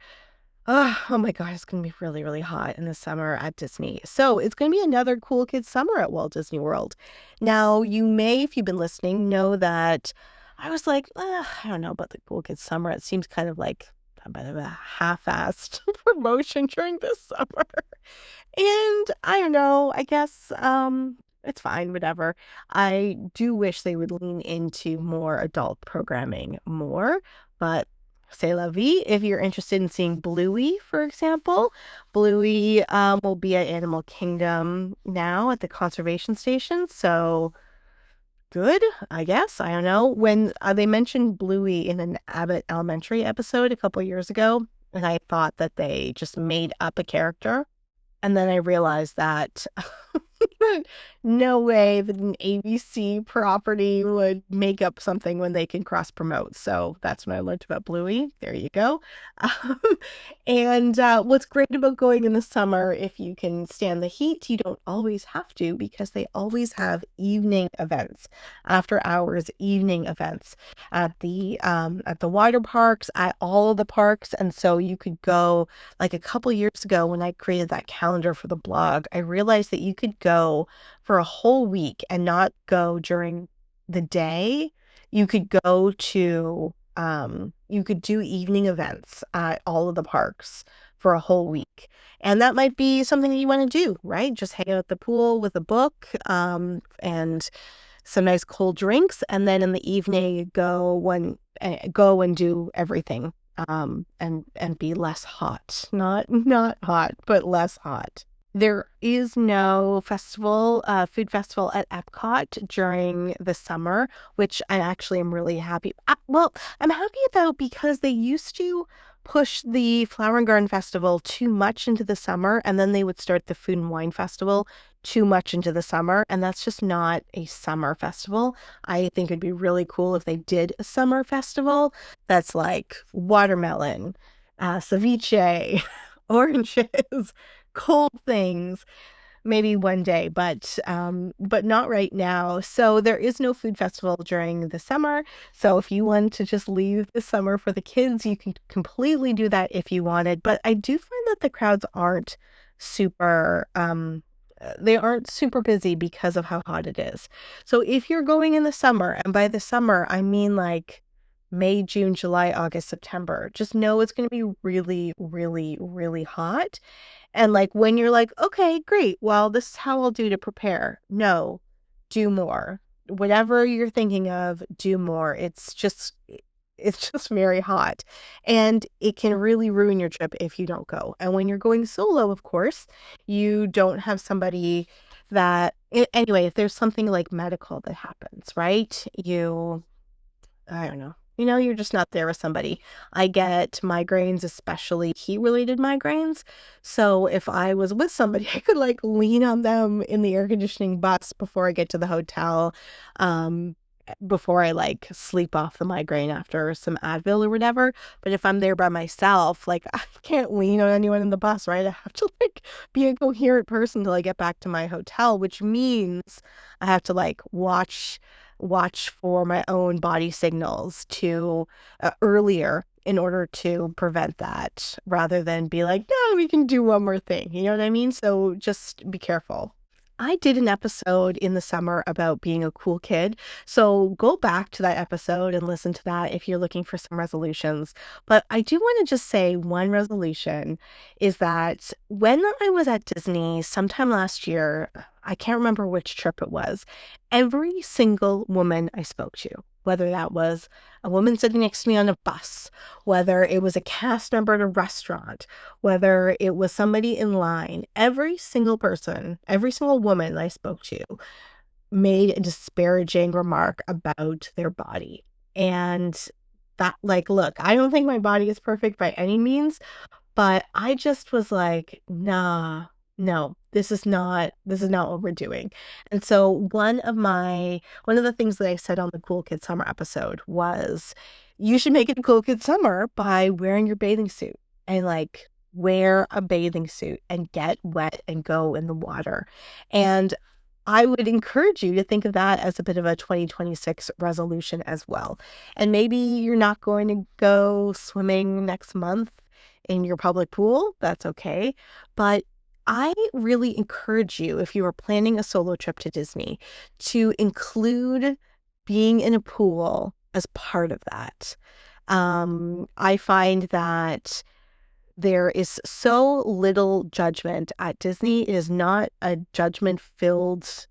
Oh my God, it's gonna be really, really hot in the summer at Disney. So it's gonna be another cool kids summer at Walt Disney World. Now, you may, if you've been listening, know that I was like, I don't know about the cool kids summer. It seems kind of like a bit of a half-assed promotion during this summer. And I don't know, I guess it's fine, whatever. I do wish they would lean into more adult programming more, but c'est la vie. If you're interested in seeing Bluey, for example, Bluey will be at Animal Kingdom now at the conservation station. So good, I guess. I don't know. When they mentioned Bluey in an Abbott Elementary episode a couple years ago, and I thought that they just made up a character. And then I realized that no way that an ABC property would make up something when they can cross promote. So that's what I learned about Bluey. There you go. Um, and what's great about going in the summer, if you can stand the heat, you don't always have to, because they always have evening events, after hours evening events at the water parks, at all of the parks. And so you could go, like, a couple years ago when I created that calendar for the blog, I realized that you could go for a whole week and not go during the day. You could go to, you could do evening events at all of the parks for a whole week. And that might be something that you want to do, right? Just hang out at the pool with a book, and some nice cold drinks. And then in the evening, go and do everything, and be less hot. Not hot, but less hot. There is no festival, food festival at Epcot during the summer, which I actually am really happy. Well, I'm happy about because they used to push the Flower and Garden Festival too much into the summer, and then they would start the Food and Wine Festival too much into the summer, and that's just not a summer festival. I think it'd be really cool if they did a summer festival that's like watermelon, ceviche, oranges, cold things, maybe one day, but not right now. So there is no food festival during the summer. So if you want to just leave the summer for the kids, you can completely do that if you wanted. But I do find that the crowds aren't super they aren't super busy because of how hot it is. So if you're going in the summer, and by the summer I mean like May, June, July, August, September, just know it's going to be really, really, really hot. And like when you're like, okay, great. Well, this is how I'll do to prepare. No, do more. Whatever you're thinking of, do more. It's just very hot. And it can really ruin your trip if you don't go. And when you're going solo, of course, you don't have somebody anyway, if there's something like medical that happens, right? I don't know. You're just not there with somebody. I get migraines, especially heat-related migraines. So if I was with somebody, I could like lean on them in the air conditioning bus before I get to the hotel, um, before I like sleep off the migraine after some Advil or whatever. But if I'm there by myself, like I can't lean on anyone in the bus, right? I have to like be a coherent person till I get back to my hotel, which means I have to like watch for my own body signals to earlier in order to prevent that rather than be like, no, we can do one more thing. You know what I mean? So just be careful. I did an episode in the summer about being a cool kid. So go back to that episode and listen to that if you're looking for some resolutions. But I do want to just say one resolution is that when I was at Disney sometime last year, I can't remember which trip it was, every single woman I spoke to, whether that was a woman sitting next to me on a bus, whether it was a cast member at a restaurant, whether it was somebody in line, every single person, every single woman I spoke to made a disparaging remark about their body. And that, like, look, I don't think my body is perfect by any means, but I just was like, "Nah, no, this is not what we're doing." And so one of the things that I said on the Cool Kid Summer episode was, you should make it a Cool Kid Summer by wearing your bathing suit and like wear a bathing suit and get wet and go in the water. And I would encourage you to think of that as a bit of a 2026 resolution as well. And maybe you're not going to go swimming next month in your public pool. That's okay. But I really encourage you, if you are planning a solo trip to Disney, to include being in a pool as part of that. I find that there is so little judgment at Disney. It is not a judgment-filled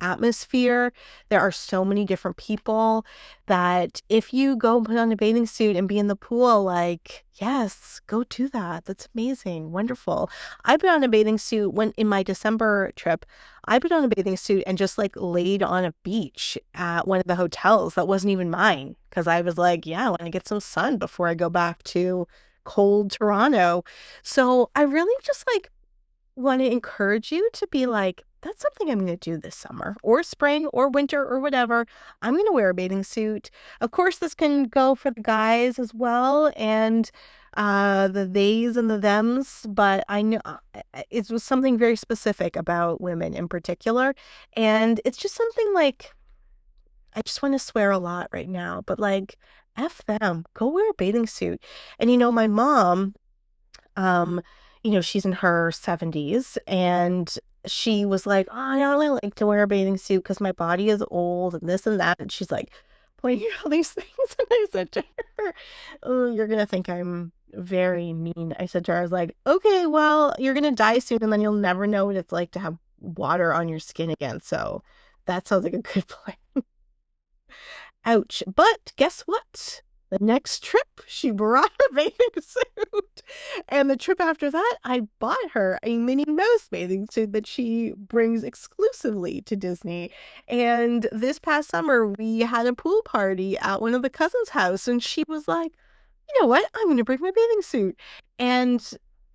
atmosphere. There are so many different people that if you go put on a bathing suit and be in the pool, like, yes, go do that. That's amazing. Wonderful. I put on a bathing suit when in my December trip, I put on a bathing suit and just like laid on a beach at one of the hotels that wasn't even mine because I was like, yeah, I want to get some sun before I go back to cold Toronto. So I really just like want to encourage you to be like, that's something I'm going to do this summer or spring or winter or whatever. I'm going to wear a bathing suit. Of course, this can go for the guys as well and the theys and the thems, but I know it was something very specific about women in particular. And it's just something like, I just want to swear a lot right now, but like, F them, go wear a bathing suit. And my mom, um, she's in her 70s and she was like, oh, I don't really like to wear a bathing suit because my body is old and this and that. And she's like pointing out all these things. And I said to her, oh, you're going to think I'm very mean. I said to her, I was like, okay, well, you're going to die soon and then you'll never know what it's like to have water on your skin again. So that sounds like a good plan. Ouch. But guess what? The next trip she brought her bathing suit. And the trip after that, I bought her a Minnie Mouse bathing suit that she brings exclusively to Disney. And this past summer, we had a pool party at one of the cousins' house, and she was like, you know what? I'm going to bring my bathing suit. And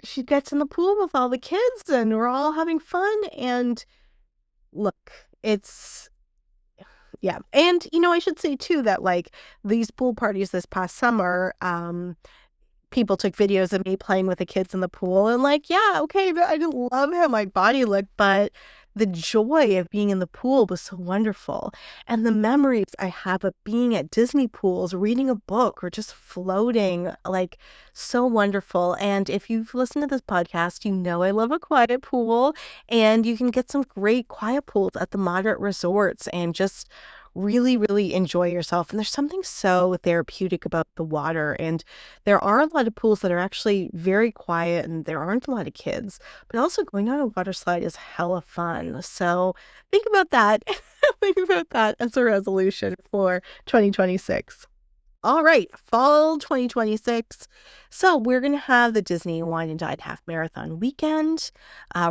she gets in the pool with all the kids, and we're all having fun. And look, it's yeah. And, I should say too that like these pool parties this past summer, people took videos of me playing with the kids in the pool and like, yeah, okay, I didn't love how my body looked, but the joy of being in the pool was so wonderful. And the memories I have of being at Disney pools, reading a book or just floating, like so wonderful. And if you've listened to this podcast, you know I love a quiet pool, and you can get some great quiet pools at the moderate resorts and just really, really enjoy yourself. And there's something so therapeutic about the water. And there are a lot of pools that are actually very quiet and there aren't a lot of kids, but also going on a water slide is hella fun. So think about that. Think about that as a resolution for 2026. All right, fall 2026. So we're going to have the Disney Wine and Dine Half Marathon weekend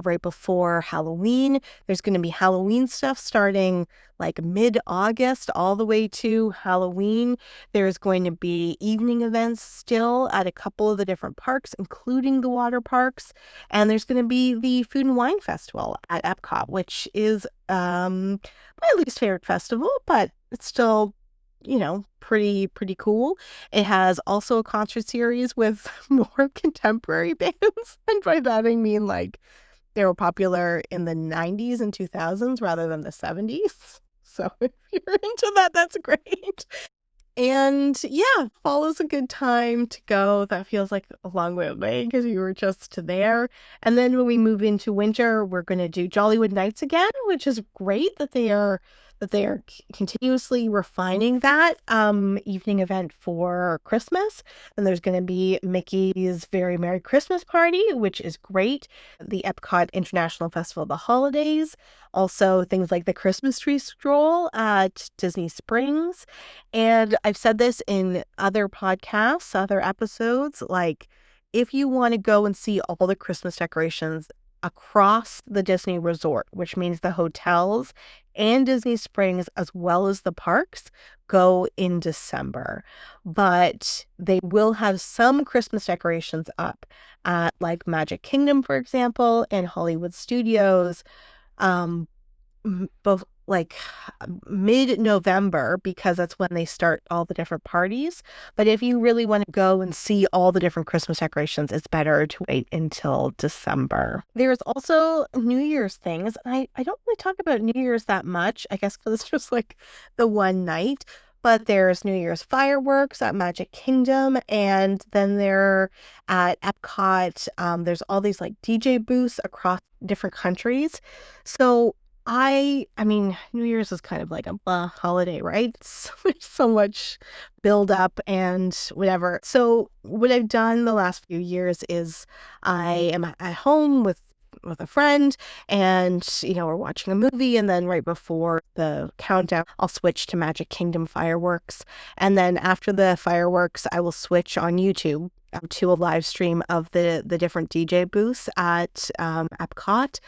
right before Halloween. There's going to be Halloween stuff starting like mid-August all the way to Halloween. There's going to be evening events still at a couple of the different parks, including the water parks. And there's going to be the Food and Wine Festival at Epcot, which is my least favorite festival, but it's still pretty cool. It has also a concert series with more contemporary bands. And by that, I mean, like, they were popular in the 90s and 2000s rather than the 70s. So if you're into that, that's great. And yeah, fall is a good time to go. That feels like a long way away because we were just there. And then when we move into winter, we're going to do Jollywood Nights again, which is great that they are continuously refining that evening event for Christmas. And there's going to be Mickey's Very Merry Christmas Party, which is great. The Epcot International Festival of the Holidays. Also things like the Christmas tree stroll at Disney Springs. And I've said this in other podcasts, other episodes, like if you want to go and see all the Christmas decorations across the Disney resort, which means the hotels and Disney Springs, as well as the parks, go in December. But they will have some Christmas decorations up at like Magic Kingdom, for example, and Hollywood Studios, both like mid-November, because that's when they start all the different parties. But if you really want to go and see all the different Christmas decorations, it's better to wait until December. There's also New Year's things. And I don't really talk about New Year's that much, I guess, because it's just like the one night. But there's New Year's fireworks at Magic Kingdom, and then there at Epcot, there's all these like DJ booths across different countries. So I mean, New Year's is kind of like a holiday, right? There's so much build up and whatever. So what I've done the last few years is I am at home with a friend, and we're watching a movie, and then right before the countdown I'll switch to Magic Kingdom fireworks, and then after the fireworks I will switch on YouTube to a live stream of the different DJ booths at Epcot.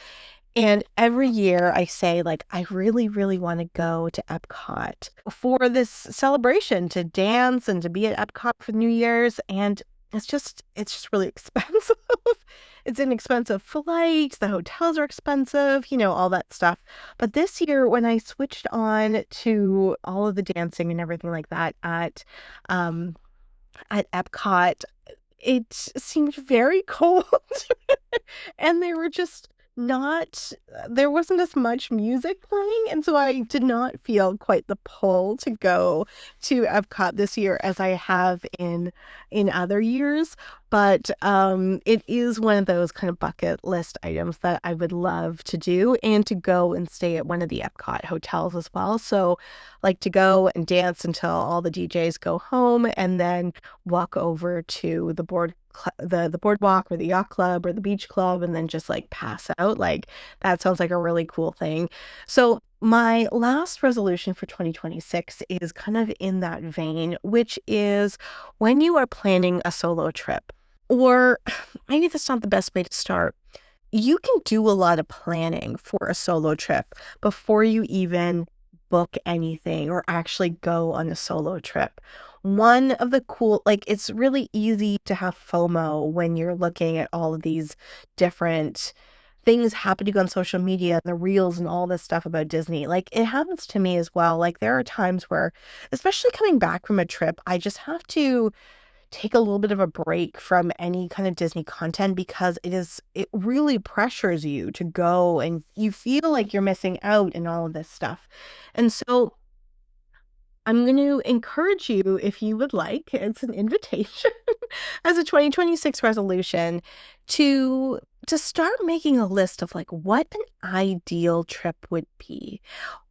And every year I say, like, I really, really want to go to Epcot for this celebration, to dance and to be at Epcot for New Year's. And it's just really expensive. It's an expensive flight. The hotels are expensive, all that stuff. But this year, when I switched on to all of the dancing and everything like that at Epcot, it seemed very cold. And they were just there wasn't as much music playing, and so I did not feel quite the pull to go to Epcot this year as I have in other years. But it is one of those kind of bucket list items that I would love to do, and to go and stay at one of the Epcot hotels as well. So like to go and dance until all the DJs go home, and then walk over to the board the boardwalk or the yacht club or the beach club and then just like pass out. Like that sounds like a really cool thing. So my last resolution for 2026 is kind of in that vein, which is when you are planning a solo trip, or maybe that's not the best way to start. You can do a lot of planning for a solo trip before you even book anything or actually go on a solo trip. One of the cool, like, it's really easy to have FOMO when you're looking at all of these different things happening on social media and the reels and all this stuff about Disney. Like, it happens to me as well. Like, there are times where, especially coming back from a trip, I just have to take a little bit of a break from any kind of Disney content because it really pressures you to go and you feel like you're missing out and all of this stuff. And so I'm going to encourage you, if you would like, it's an invitation as a 2026 resolution to start making a list of like what an ideal trip would be,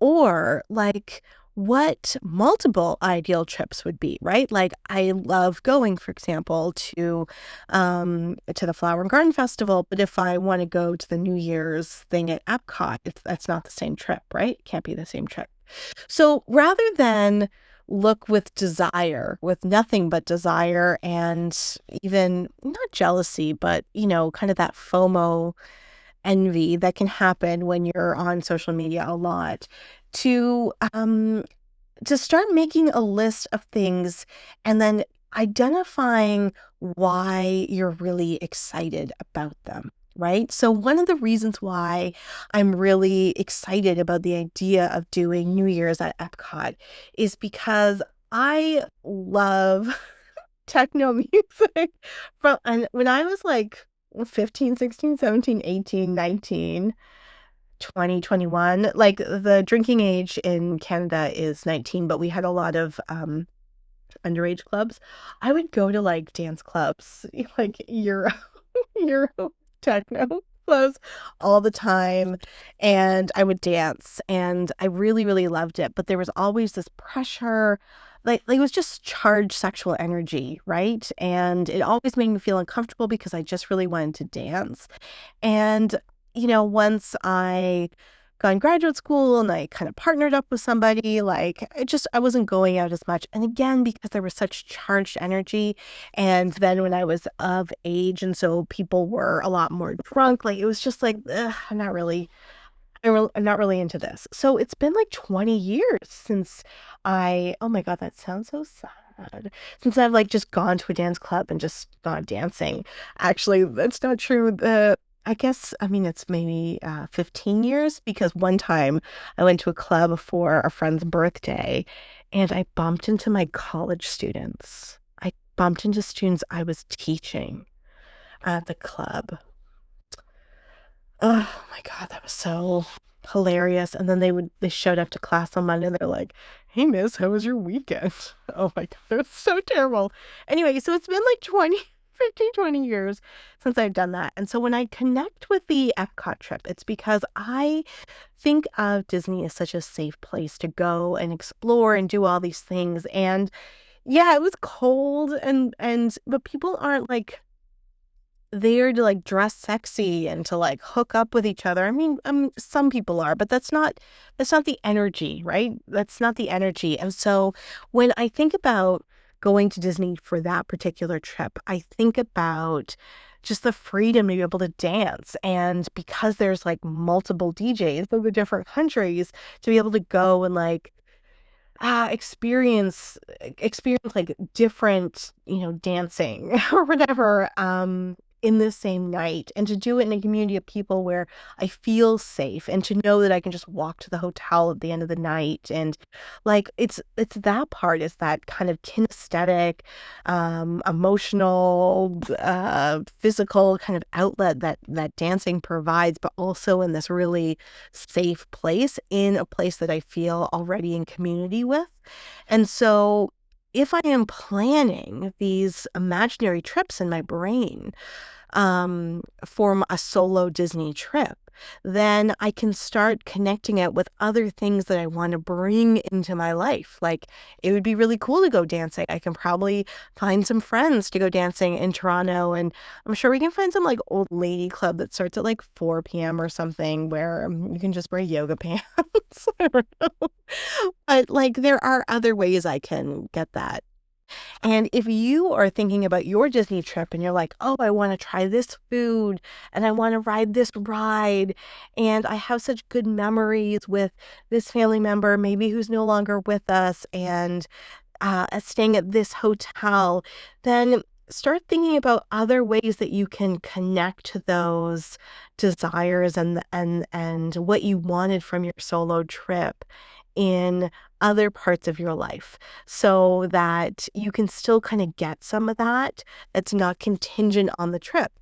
or like what multiple ideal trips would be, right? Like I love going, for example, to the Flower and Garden Festival, but if I want to go to the New Year's thing at Epcot, that's not the same trip, right? It can't be the same trip. So rather than look with desire, with nothing but desire and even not jealousy, but, kind of that FOMO envy that can happen when you're on social media a lot, to start making a list of things and then identifying why you're really excited about them, right? So, one of the reasons why I'm really excited about the idea of doing New Year's at Epcot is because I love techno music and when I was like 15, 16, 17, 18, 19, 20, 21. Like the drinking age in Canada is 19, but we had a lot of underage clubs. I would go to like dance clubs, like Euro techno clubs all the time, and I would dance and I really, really loved it. But there was always this pressure. Like it was just charged sexual energy, right? And it always made me feel uncomfortable because I just really wanted to dance. And, once I got in graduate school and I kind of partnered up with somebody, like I wasn't going out as much. And again, because there was such charged energy. And then when I was of age, and so people were a lot more drunk, like it was just like, ugh, I'm not really into this. So it's been like 20 years since oh my God, that sounds so sad. Since I've like just gone to a dance club and just gone dancing. Actually, that's not true. I guess, I mean, it's maybe 15 years because one time I went to a club for a friend's birthday and I bumped into my college students. I bumped into students I was teaching at the club. Oh my God, that was so hilarious. And then they showed up to class on Monday and they're like, "Hey miss, how was your weekend?" Oh my God, that was so terrible. Anyway, so it's been like 20 years since I've done that. And so when I connect with the Epcot trip, it's because I think of Disney as such a safe place to go and explore and do all these things. And yeah, it was cold and but people aren't like there to like dress sexy and to like hook up with each other. I mean, some people are, but that's not the energy, right? That's not the energy. And so when I think about going to Disney for that particular trip, I think about just the freedom to be able to dance. And because there's like multiple DJs of the different countries, to be able to go and like experience like different, dancing or whatever, in the same night, and to do it in a community of people where I feel safe and to know that I can just walk to the hotel at the end of the night. And like it's that part, is that kind of kinesthetic, emotional, physical kind of outlet that dancing provides, but also in this really safe place, in a place that I feel already in community with. And so if I am planning these imaginary trips in my brain, form a solo Disney trip, then I can start connecting it with other things that I want to bring into my life. Like, it would be really cool to go dancing. I can probably find some friends to go dancing in Toronto, and I'm sure we can find some like old lady club that starts at like 4 p.m. or something where you can just wear yoga pants. I don't know. But like, there are other ways I can get that. And if you are thinking about your Disney trip and you're like, oh, I want to try this food and I want to ride this ride, and I have such good memories with this family member, maybe who's no longer with us, and staying at this hotel, then start thinking about other ways that you can connect to those desires and what you wanted from your solo trip in other parts of your life, so that you can still kind of get some of that. It's not contingent on the trip.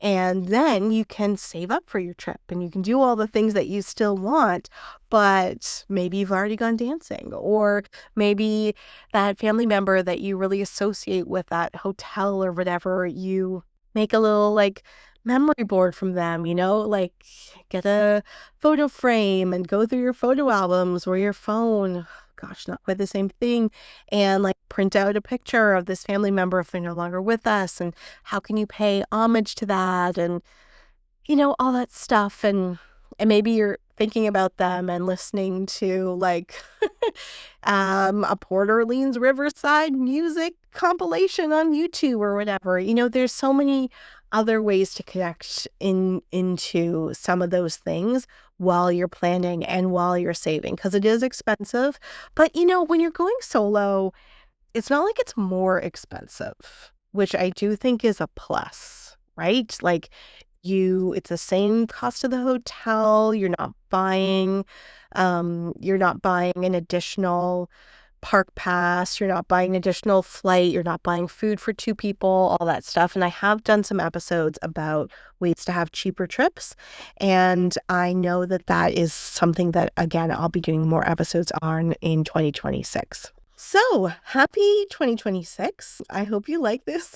And then you can save up for your trip and you can do all the things that you still want, but maybe you've already gone dancing, or maybe that family member that you really associate with that hotel or whatever, you make a little like memory board from them, like get a photo frame and go through your photo albums or your phone. Gosh, not quite the same thing. And like print out a picture of this family member if they're no longer with us. And how can you pay homage to that? And all that stuff. And maybe you're thinking about them and listening to like a Port Orleans Riverside music compilation on YouTube or whatever. There's so many other ways to connect into some of those things while you're planning and while you're saving, because it is expensive. But when you're going solo, it's not like it's more expensive, which I do think is a plus, right? Like, it's the same cost of the hotel. You're not buying an additional park pass. You're not buying an additional flight. You're not buying food for two people, all that stuff. And I have done some episodes about ways to have cheaper trips. And I know that that is something that, again, I'll be doing more episodes on in 2026. So happy 2026. I hope you like this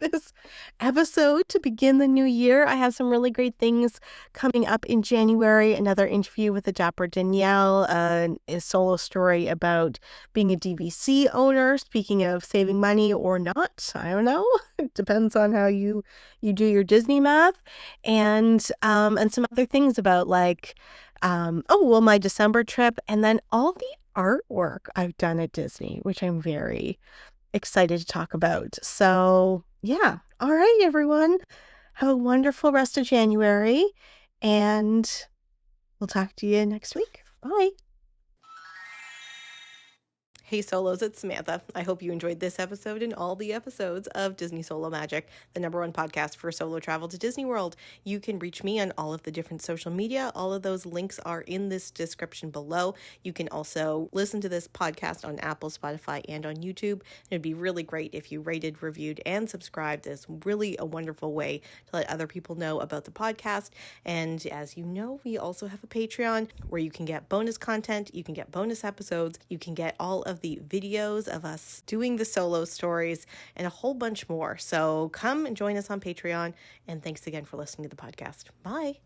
this episode to begin the new year. I have some really great things coming up in January. Another interview with the Dapper Danielle, a solo story about being a DVC owner. Speaking of saving money or not, I don't know. It depends on how you do your Disney math, and some other things about like my December trip, and then all the artwork I've done at Disney, which I'm very excited to talk about. So, yeah. All right, everyone. Have a wonderful rest of January, and we'll talk to you next week. Bye. Hey Solos, it's Samantha. I hope you enjoyed this episode and all the episodes of Disney Solo Magic, the #1 podcast for solo travel to Disney World. You can reach me on all of the different social media. All of those links are in this description below. You can also listen to this podcast on Apple, Spotify, and on YouTube. It'd be really great if you rated, reviewed, and subscribed. It's really a wonderful way to let other people know about the podcast. And as you know, we also have a Patreon where you can get bonus content, you can get bonus episodes, you can get all of the videos of us doing the solo stories, and a whole bunch more. So come and join us on Patreon. And thanks again for listening to the podcast. Bye.